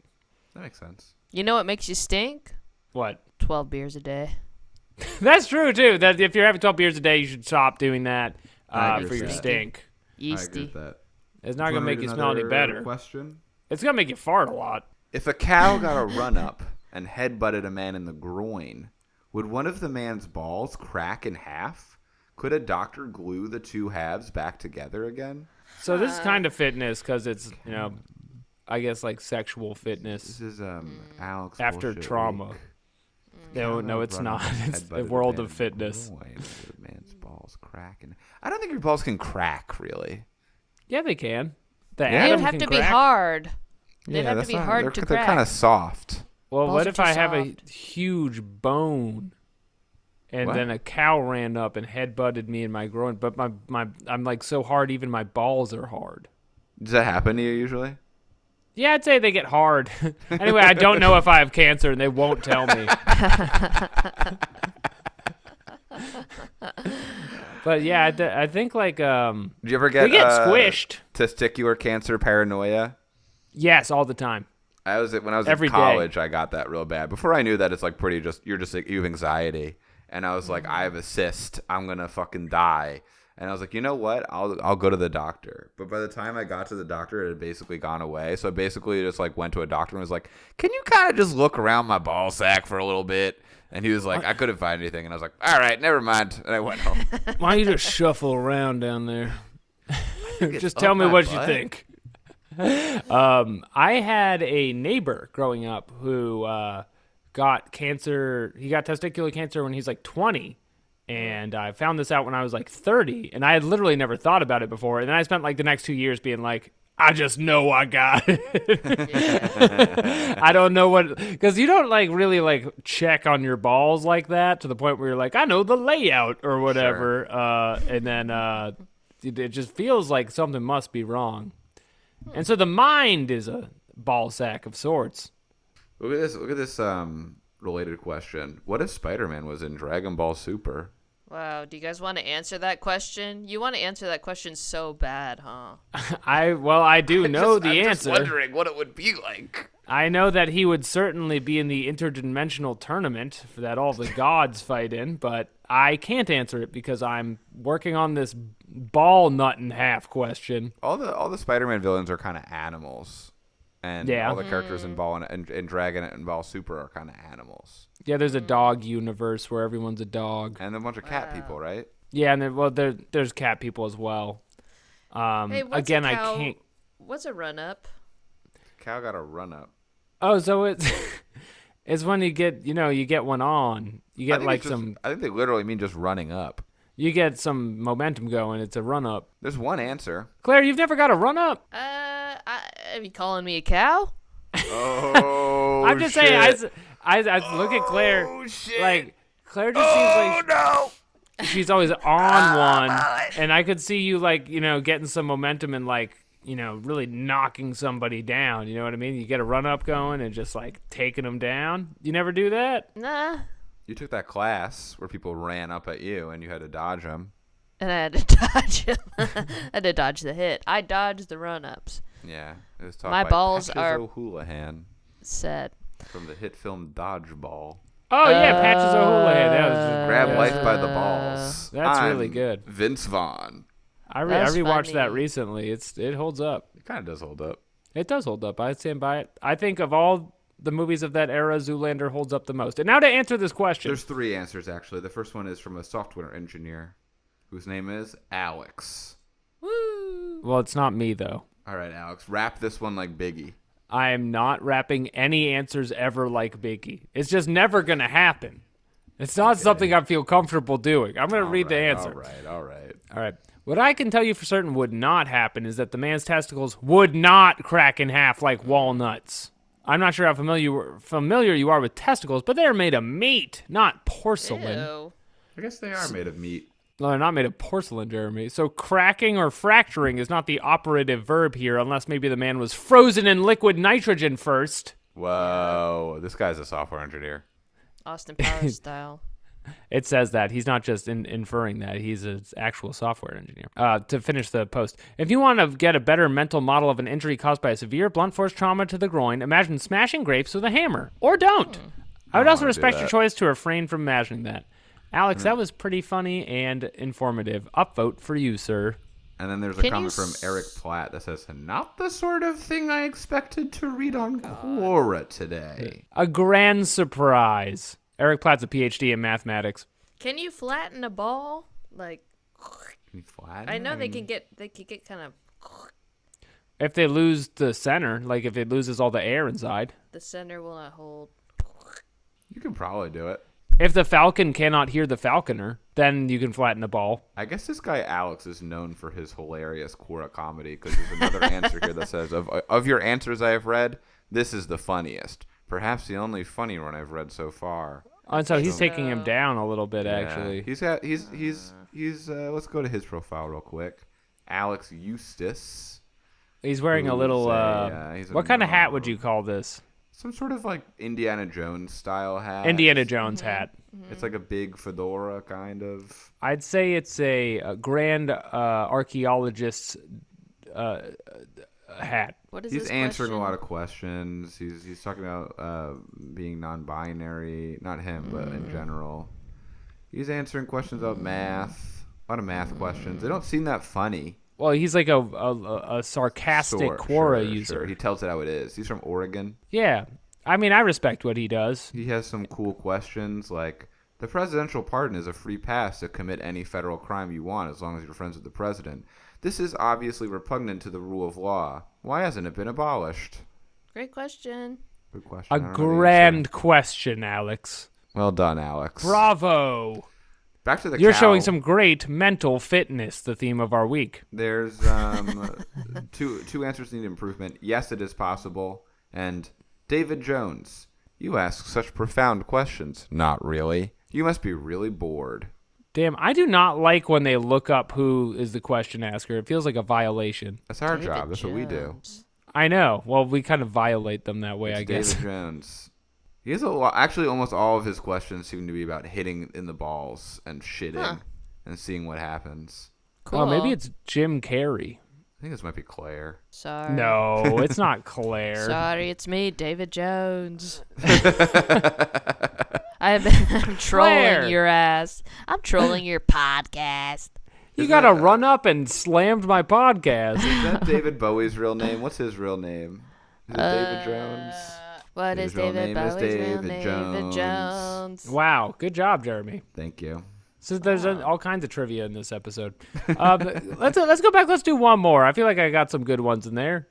That makes sense. You know what makes you stink? What? 12 beers a day. That's true, too. That if you're having 12 beers a day, you should stop doing that for your stink. Yeasty. I agree with that. It's not going to make you smell any better. Question? It's going to make you fart a lot. If a cow got a run-up and headbutted a man in the groin, would one of the man's balls crack in half? Could a doctor glue the two halves back together again? So this is kind of fitness because it's, I guess like sexual fitness. This is Alex after trauma. Week. No, it's not. It's the world of fitness. Man's balls cracking. I don't think your balls can crack, really. Yeah, they can. They would have to be hard. They'd have to be hard to crack. They're kind of soft. Well, what if I have a huge bone and then a cow ran up and headbutted me in my groin, but I'm like so hard even my balls are hard? Does that happen to you usually? Yeah, I'd say they get hard. Anyway, I don't know if I have cancer, and they won't tell me. But yeah, I think like do you ever get they get squished? Testicular cancer paranoia? Yes, all the time. When I was Every in college, day. I got that real bad. Before I knew that it's like you have anxiety, and I was like, I have a cyst, I'm gonna fucking die. And I was like, you know what? I'll go to the doctor. But by the time I got to the doctor, it had basically gone away. So I basically just like went to a doctor and was like, can you kind of just look around my ball sack for a little bit? And he was like, I couldn't find anything. And I was like, all right, never mind. And I went home. Why don't you just shuffle around down there? Just tell me what you think. I had a neighbor growing up who got cancer. He got testicular cancer when he was like 20. And I found this out when I was like 30, and I had literally never thought about it before. And then I spent like the next 2 years being like, I just know I got it. I don't know what, because you don't like really like check on your balls like that to the point where you're like, I know the layout or whatever. Sure. And then it just feels like something must be wrong. And so the mind is a ball sack of sorts. Look at this related question. What if Spider-Man was in Dragon Ball Super? Wow, do you guys want to answer that question? You want to answer that question so bad, huh? I do know the answer. I'm just wondering what it would be like. I know that he would certainly be in the interdimensional tournament that all the gods fight in, but I can't answer it because I'm working on this ball nut in half question. All the Spider-Man villains are kind of animals. And all the characters in Ball and Dragon and Ball Super are kind of animals. Yeah, there's a dog universe where everyone's a dog. And a bunch of cat people, right? Yeah, and there's cat people as well. Hey, what's again, a cow? I can't. What's a run-up? Cow got a run-up. Oh, so it's when you get one on. You get like some. I think they literally mean just running up. You get some momentum going. It's a run-up. There's one answer. Claire, you've never got a run-up? Are you calling me a cow? Oh, I'm just saying. I look at Claire. Shit. Like Claire just seems like no. She's always on one, and I could see you like getting some momentum and like really knocking somebody down. You know what I mean? You get a run-up going and just like taking them down. You never do that? Nah. You took that class where people ran up at you and you had to dodge them. And I had to dodge him. I had to dodge the hit. I dodged the run-ups. Yeah. It was taught My by balls Patches are O'Houlihan set. from the hit film Dodgeball. Oh, yeah, Patches O'Houlihan. That was Grab life by the balls. That's really good. Vince Vaughn. I rewatched that recently. It holds up. It kind of does hold up. It does hold up. I stand by it. I think of all the movies of that era, Zoolander holds up the most. And now to answer this question. There's 3 answers, actually. The first one is from a software engineer whose name is Alex. Woo! Well, it's not me, though. All right, Alex. Wrap this one like Biggie. I am not wrapping any answers ever like Biggie. It's just never going to happen. It's not something I feel comfortable doing. I'm going to read the answer. All right. What I can tell you for certain would not happen is that the man's testicles would not crack in half like walnuts. I'm not sure how familiar you are with testicles, but they're made of meat, not porcelain. Ew. I guess they are made of meat. No, they're not made of porcelain, Jeremy. So cracking or fracturing is not the operative verb here, unless maybe the man was frozen in liquid nitrogen first. Whoa, this guy's a software engineer. Austin Powers style. It says that. He's not just inferring that. He's an actual software engineer. To finish the post, if you want to get a better mental model of an injury caused by a severe blunt force trauma to the groin, imagine smashing grapes with a hammer. Or don't. I would also respect your choice to refrain from imagining that. Alex, that was pretty funny and informative. Upvote for you, sir. And then there's a comment from Eric Platt that says, not the sort of thing I expected to read on Quora today. A grand surprise. Eric Platt's a PhD in mathematics. Can you flatten a ball? Like, can you flatten? I know they can get kind of. If they lose the center, like if it loses all the air inside. The center will not hold. You can probably do it. If the falcon cannot hear the falconer, then you can flatten a ball. I guess this guy Alex is known for his hilarious Quora comedy because there's another answer here that says, of your answers I have read, this is the funniest. Perhaps the only funny one I've read so far. Oh, and so he's taking him down a little bit, actually. He's let's go to his profile real quick. Alex Eustace. He's wearing a little, what kind of hat would you call this? Some sort of like Indiana Jones style hat. Indiana Jones hat. It's like a big fedora kind of. I'd say it's a grand archaeologist's hat. What is He's this answering question? a lot of questions. He's talking about being non-binary. Not him, but in general. He's answering questions about math. A lot of math questions. They don't seem that funny. Well, he's like a sarcastic Quora user. Sure. He tells it how it is. He's from Oregon. Yeah. I mean, I respect what he does. He has some cool questions like, the presidential pardon is a free pass to commit any federal crime you want as long as you're friends with the president. This is obviously repugnant to the rule of law. Why hasn't it been abolished? Great question. Good question. A grand question, Alex. Well done, Alex. Bravo. Back to the You're cow. showing some great mental fitness, the theme of our week. There's two answers need improvement. Yes, it is possible. And David Jones, you ask such profound questions. Not really. You must be really bored. Damn, I do not like when they look up who is the question asker. It feels like a violation. That's our David job. That's what we do. Jones. I know. Well, we kind of violate them that way, It's I guess. David Jones. He has a lot. Actually, almost all of his questions seem to be about hitting in the balls and shitting and seeing what happens. Cool. Oh, maybe it's Jim Carrey. I think this might be Claire. Sorry. No, it's not Claire. Sorry, it's me, David Jones. I'm trolling Claire. your ass. I'm trolling your podcast. You got to run up and slammed my podcast. Is that David Bowie's real name? What's his real name? Is it David Jones? What is His real David name is Bowie's real David name? Jones. David Jones. Wow, good job, Jeremy. Thank you. So there's all kinds of trivia in this episode. But let's go back. Let's do one more. I feel like I got some good ones in there.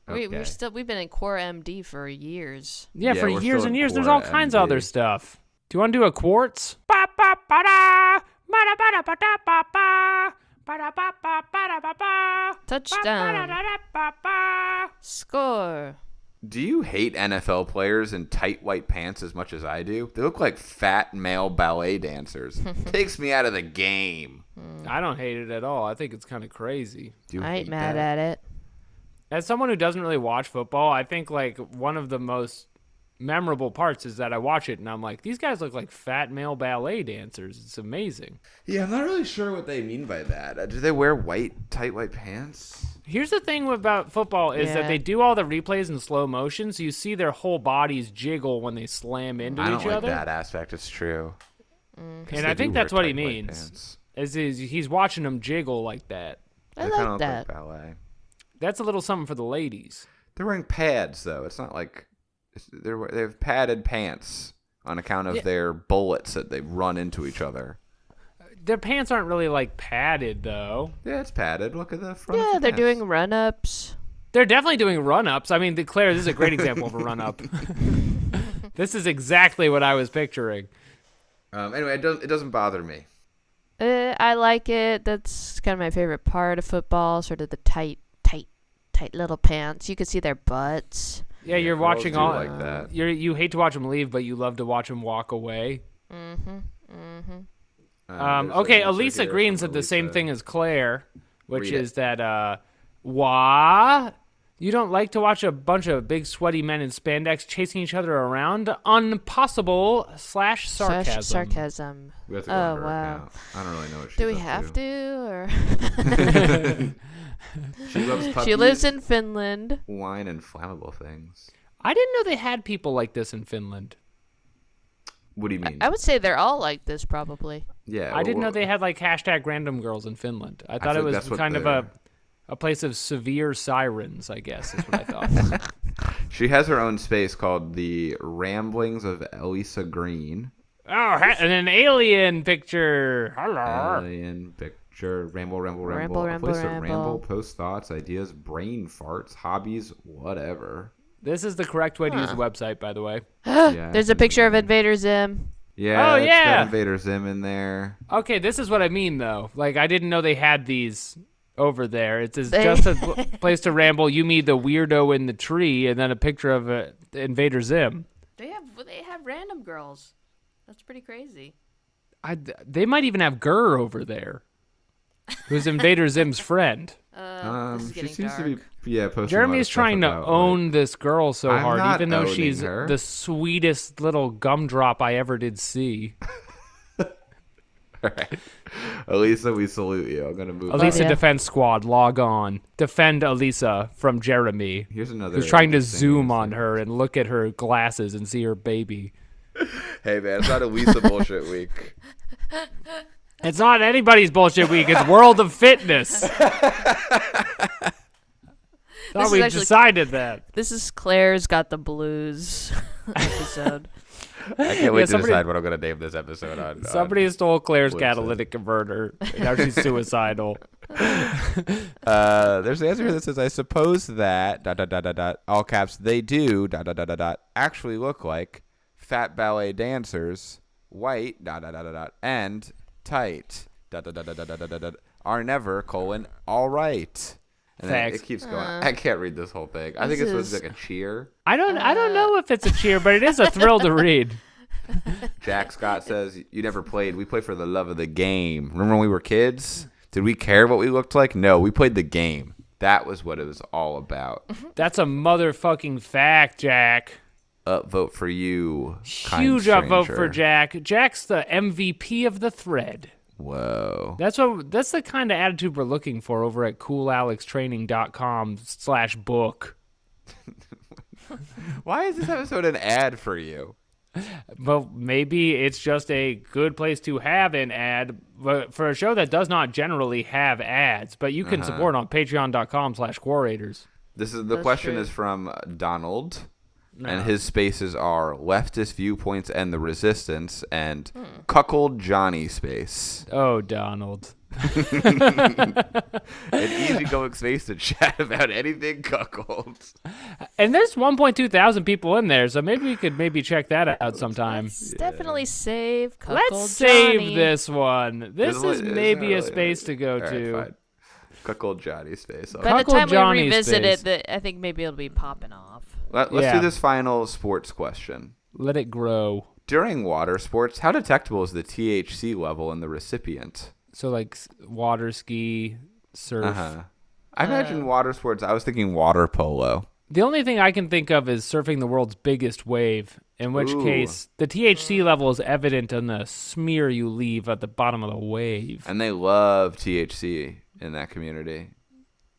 Okay. We've been in Core MD for years. Yeah, for we're years still and in years. There's Quora all kinds of MD. other stuff. Do you want to do a quartz? Ba ba ba da, ba da ba da ba da ba ba. Ba da ba ba ba da ba ba. Touchdown. Ba da da ba ba. Score. Do you hate NFL players in tight white pants as much as I do? They look like fat male ballet dancers. Takes me out of the game. I don't hate it at all. I think it's kind of crazy. Do you I ain't hate mad that? at it. As someone who doesn't really watch football, I think like one of the most memorable parts is that I watch it and I'm like, these guys look like fat male ballet dancers. It's amazing. Yeah, I'm not really sure what they mean by that. Do they wear tight white pants? Here's the thing about football is that Yeah. they do all the replays in slow motion, so you see their whole bodies jiggle when they slam into I don't each like other. that aspect. It's true. And I think that's what he means. Is he's watching them jiggle like that. I They kinda like look that. like ballet. That's a little something for the ladies. They're wearing pads, though. It's not like they have padded pants on account of their bullets that they run into each other. Their pants aren't really like padded though. Yeah, it's padded. Look at the front. Yeah, of the they're pants. doing run-ups. They're definitely doing run-ups. I mean, Claire, this is a great example of a run-up. This is exactly what I was picturing. Anyway, it doesn't bother me. I like it. That's kind of my favorite part of football. Sort of the tight little pants. You can see their butts. Yeah, you're girls watching do all like that. You hate to watch them leave, but you love to watch them walk away. Okay, There's an Elisa answer here Green from said the same Elisa. thing as Claire, which Read it. is that what? You don't like to watch a bunch of big sweaty men in spandex chasing each other around? Unpossible / sarcasm. Sarcasm. We have to go Oh, on her wow. account. I don't really know what she's Do we up have to? to? Or She loves puppies, she lives in Finland. wine, and flammable things. I didn't know they had people like this in Finland. What do you mean? I would say they're all like this, probably. Yeah, I didn't know they had like hashtag random girls in Finland. I thought feel it like was that's what kind of they're- a place of severe sirens, I guess, is what I thought. She has her own space called the Ramblings of Elisa Green. Oh, and an alien picture. Hello. Alien picture. Ramble. Ramble, A place to ramble. ramble, post thoughts, ideas, brain farts, hobbies, whatever. This is the correct way to use the website, by the way. Yeah, There's a picture of Invader Zim. Yeah, Oh, it's yeah. got Invader Zim in there. Okay, this is what I mean, though. Like, I didn't know they had these over there. It's They- just a place to ramble. You meet the weirdo in the tree, and then a picture of Invader Zim. They have random girls. That's pretty crazy. They might even have Gurr over there, who's Invader Zim's friend. This is She getting seems dark. to be posting a lot Jeremy of is stuff trying to about, own this girl so I'm hard, not even though owning she's her. the sweetest little gumdrop I ever did see. All right. Elisa, we salute you. I'm gonna move. Elisa yeah. Defense Squad, log on. Defend Elisa from Jeremy, Here's another. who's trying to interesting zoom on thing. her and look at her glasses and see her baby. Hey man, it's not Elisa bullshit week. It's not anybody's bullshit week. It's World of Fitness. Thought is we actually- decided that. This is Claire's Got the Blues episode. I can't wait to somebody- decide what I'm gonna name this episode on. Somebody stole Claire's website. catalytic converter. And now she's suicidal. There's an answer here that says, I suppose that all caps they do actually look like fat ballet dancers, white and tight, are never, all right. And then it keeps going. I can't read this whole thing. I think it's supposed to be like a cheer. I don't know if it's a cheer, but it is a thrill to read. Jack Scott says, you never played. We play for the love of the game. Remember when we were kids? Did we care what we looked like? No, we played the game. That was what it was all about. That's a motherfucking fact, Jack. Upvote for you. Huge upvote for Jack. Jack's the MVP of the thread. Whoa. That's the kind of attitude we're looking for over at coolalextraining.com/book. Why is this episode an ad for you? Well, maybe it's just a good place to have an ad but for a show that does not generally have ads, but you can support on patreon.com/Quorators. The question is from Donald. No. And his spaces are leftist viewpoints and the resistance and cuckold Johnny space. Oh, Donald. An easygoing space to chat about anything cuckold. And there's 1.2 thousand people in there, so maybe we could check that out sometime. Let's definitely save cuckold Let's Johnny. Save this one. This is maybe a space to go to. Right, cuckold Johnny space. By the time we revisit it, I think maybe it'll be popping off. Let's do this final sports question. Let it grow. During water sports, how detectable is the THC level in the recipient? So like water ski, surf. I imagine water sports. I was thinking water polo. The only thing I can think of is surfing the world's biggest wave, in which case the THC level is evident in the smear you leave at the bottom of the wave. And they love THC in that community.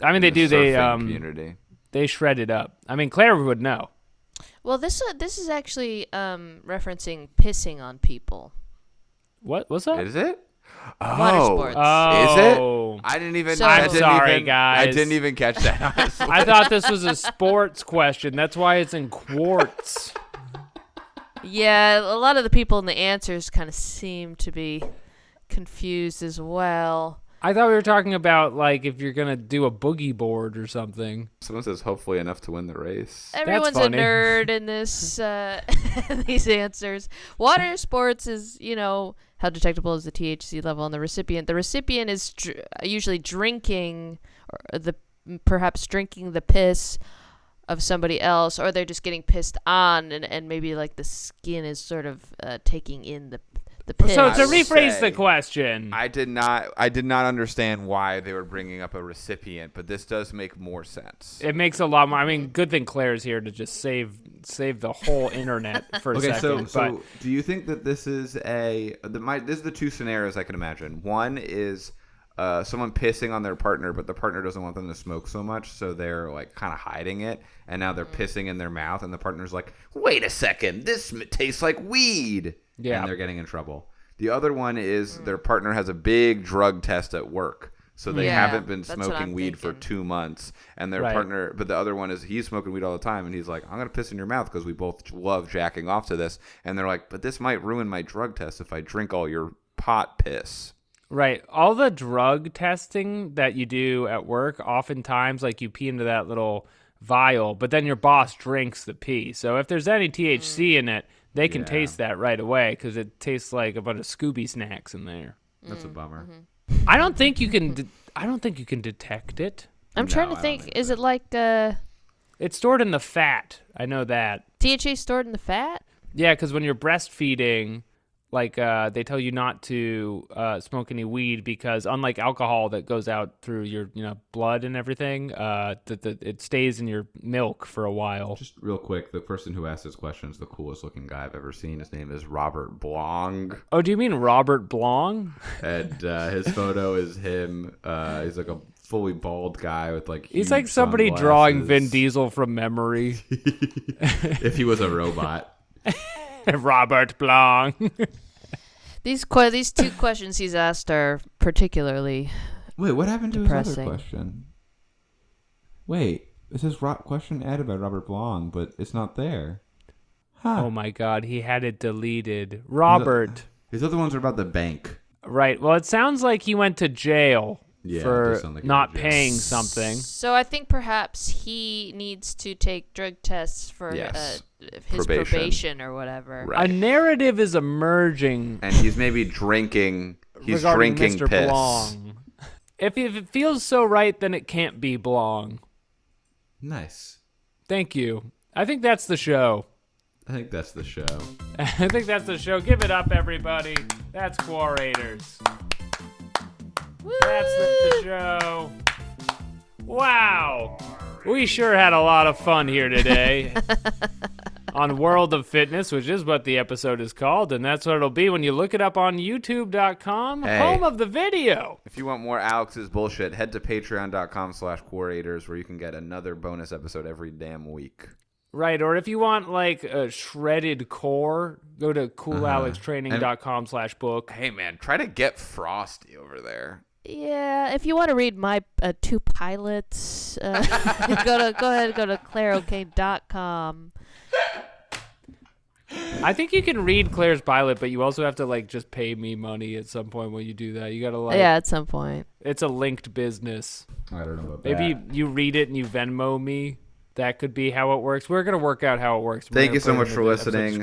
I mean, they do. Community. They shred it up. I mean, Claire would know. Well, this is actually referencing pissing on people. What's that? Is it? Water sports. Oh. Is it? I didn't even. I'm sorry, guys. I didn't even catch that. I thought this was a sports question. That's why it's in quarts. Yeah, a lot of the people in the answers kind of seem to be confused as well. I thought we were talking about, like, if you're going to do a boogie board or something. Someone says, hopefully enough to win the race. Everyone's a nerd in this these answers. Water sports is, how detectable is the THC level on the recipient. The recipient is usually drinking, perhaps drinking the piss of somebody else, or they're just getting pissed on, and maybe, like, the skin is sort of taking in the piss. So to rephrase the question, I did not understand why they were bringing up a recipient, but this does make more sense. It makes a lot more. I mean, good thing Claire's here to just save the whole internet for a second. So do you think that this is this is the two scenarios I can imagine. One is someone pissing on their partner, but the partner doesn't want them to smoke so much, so they're like kind of hiding it, and now they're pissing in their mouth, and the partner's like, "Wait a second, this tastes like weed." Yeah. And they're getting in trouble. The other one is their partner has a big drug test at work. So they haven't been smoking weed for 2 months. And their partner, but the other one is he's smoking weed all the time. And he's like, I'm going to piss in your mouth because we both love jacking off to this. And they're like, but this might ruin my drug test if I drink all your pot piss. Right. All the drug testing that you do at work, oftentimes, like you pee into that little vial, but then your boss drinks the pee. So if there's any THC in it, they can taste that right away because it tastes like a bunch of Scooby snacks in there. That's a bummer. Mm-hmm. I don't think you can. I don't think you can detect it. I'm trying to think. Is it like It's stored in the fat. I know that. THC stored in the fat? Yeah, because when you're breastfeeding, like they tell you not to smoke any weed because unlike alcohol that goes out through your blood and everything, it stays in your milk for a while. Just real quick, the person who asked this question is the coolest looking guy I've ever seen. His name is Robert Blong. Oh, do you mean Robert Blong? And his photo is him. He's like a fully bald guy with like he's like somebody sunglasses. Drawing Vin Diesel from memory. If he was a robot. Robert Blong. These two questions he's asked are particularly Wait, what happened to depressing. His other question? Wait, it says question added by Robert Blong, but it's not there. Huh. Oh my God, he had it deleted. Robert. His other ones are about the bank. Right. Well, it sounds like he went to jail for not paying something. So I think perhaps he needs to take drug tests for his probation or whatever. Right. A narrative is emerging. And he's maybe drinking He's regarding drinking Mr. piss. Blong. If it feels so right, then it can't be Blong. Nice. Thank you. I think that's the show. I think that's the show. I think that's the show. Give it up, everybody. That's Quorators. That's the show. Wow. We sure had a lot of fun here today on World of Fitness, which is what the episode is called, and that's what it'll be when you look it up on youtube.com, home of the video. If you want more Alex's bullshit, head to patreon.com/Quorators, where you can get another bonus episode every damn week. Right, or if you want like a shredded core, go to coolalextraining.com/book. Hey man, try to get Frosty over there. Yeah, if you want to read my 2 pilots, go ahead and go to claireok.com. I think you can read Claire's pilot, but you also have to like just pay me money at some point when you do that. You gotta like at some point. It's a linked business. I don't know about Maybe that. you read it and you Venmo me. That could be how it works. We're gonna work out how it works. Thank you so much for listening.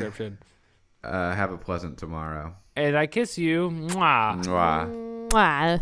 Have a pleasant tomorrow. And I kiss you. Mwah. Mwah. Mwah.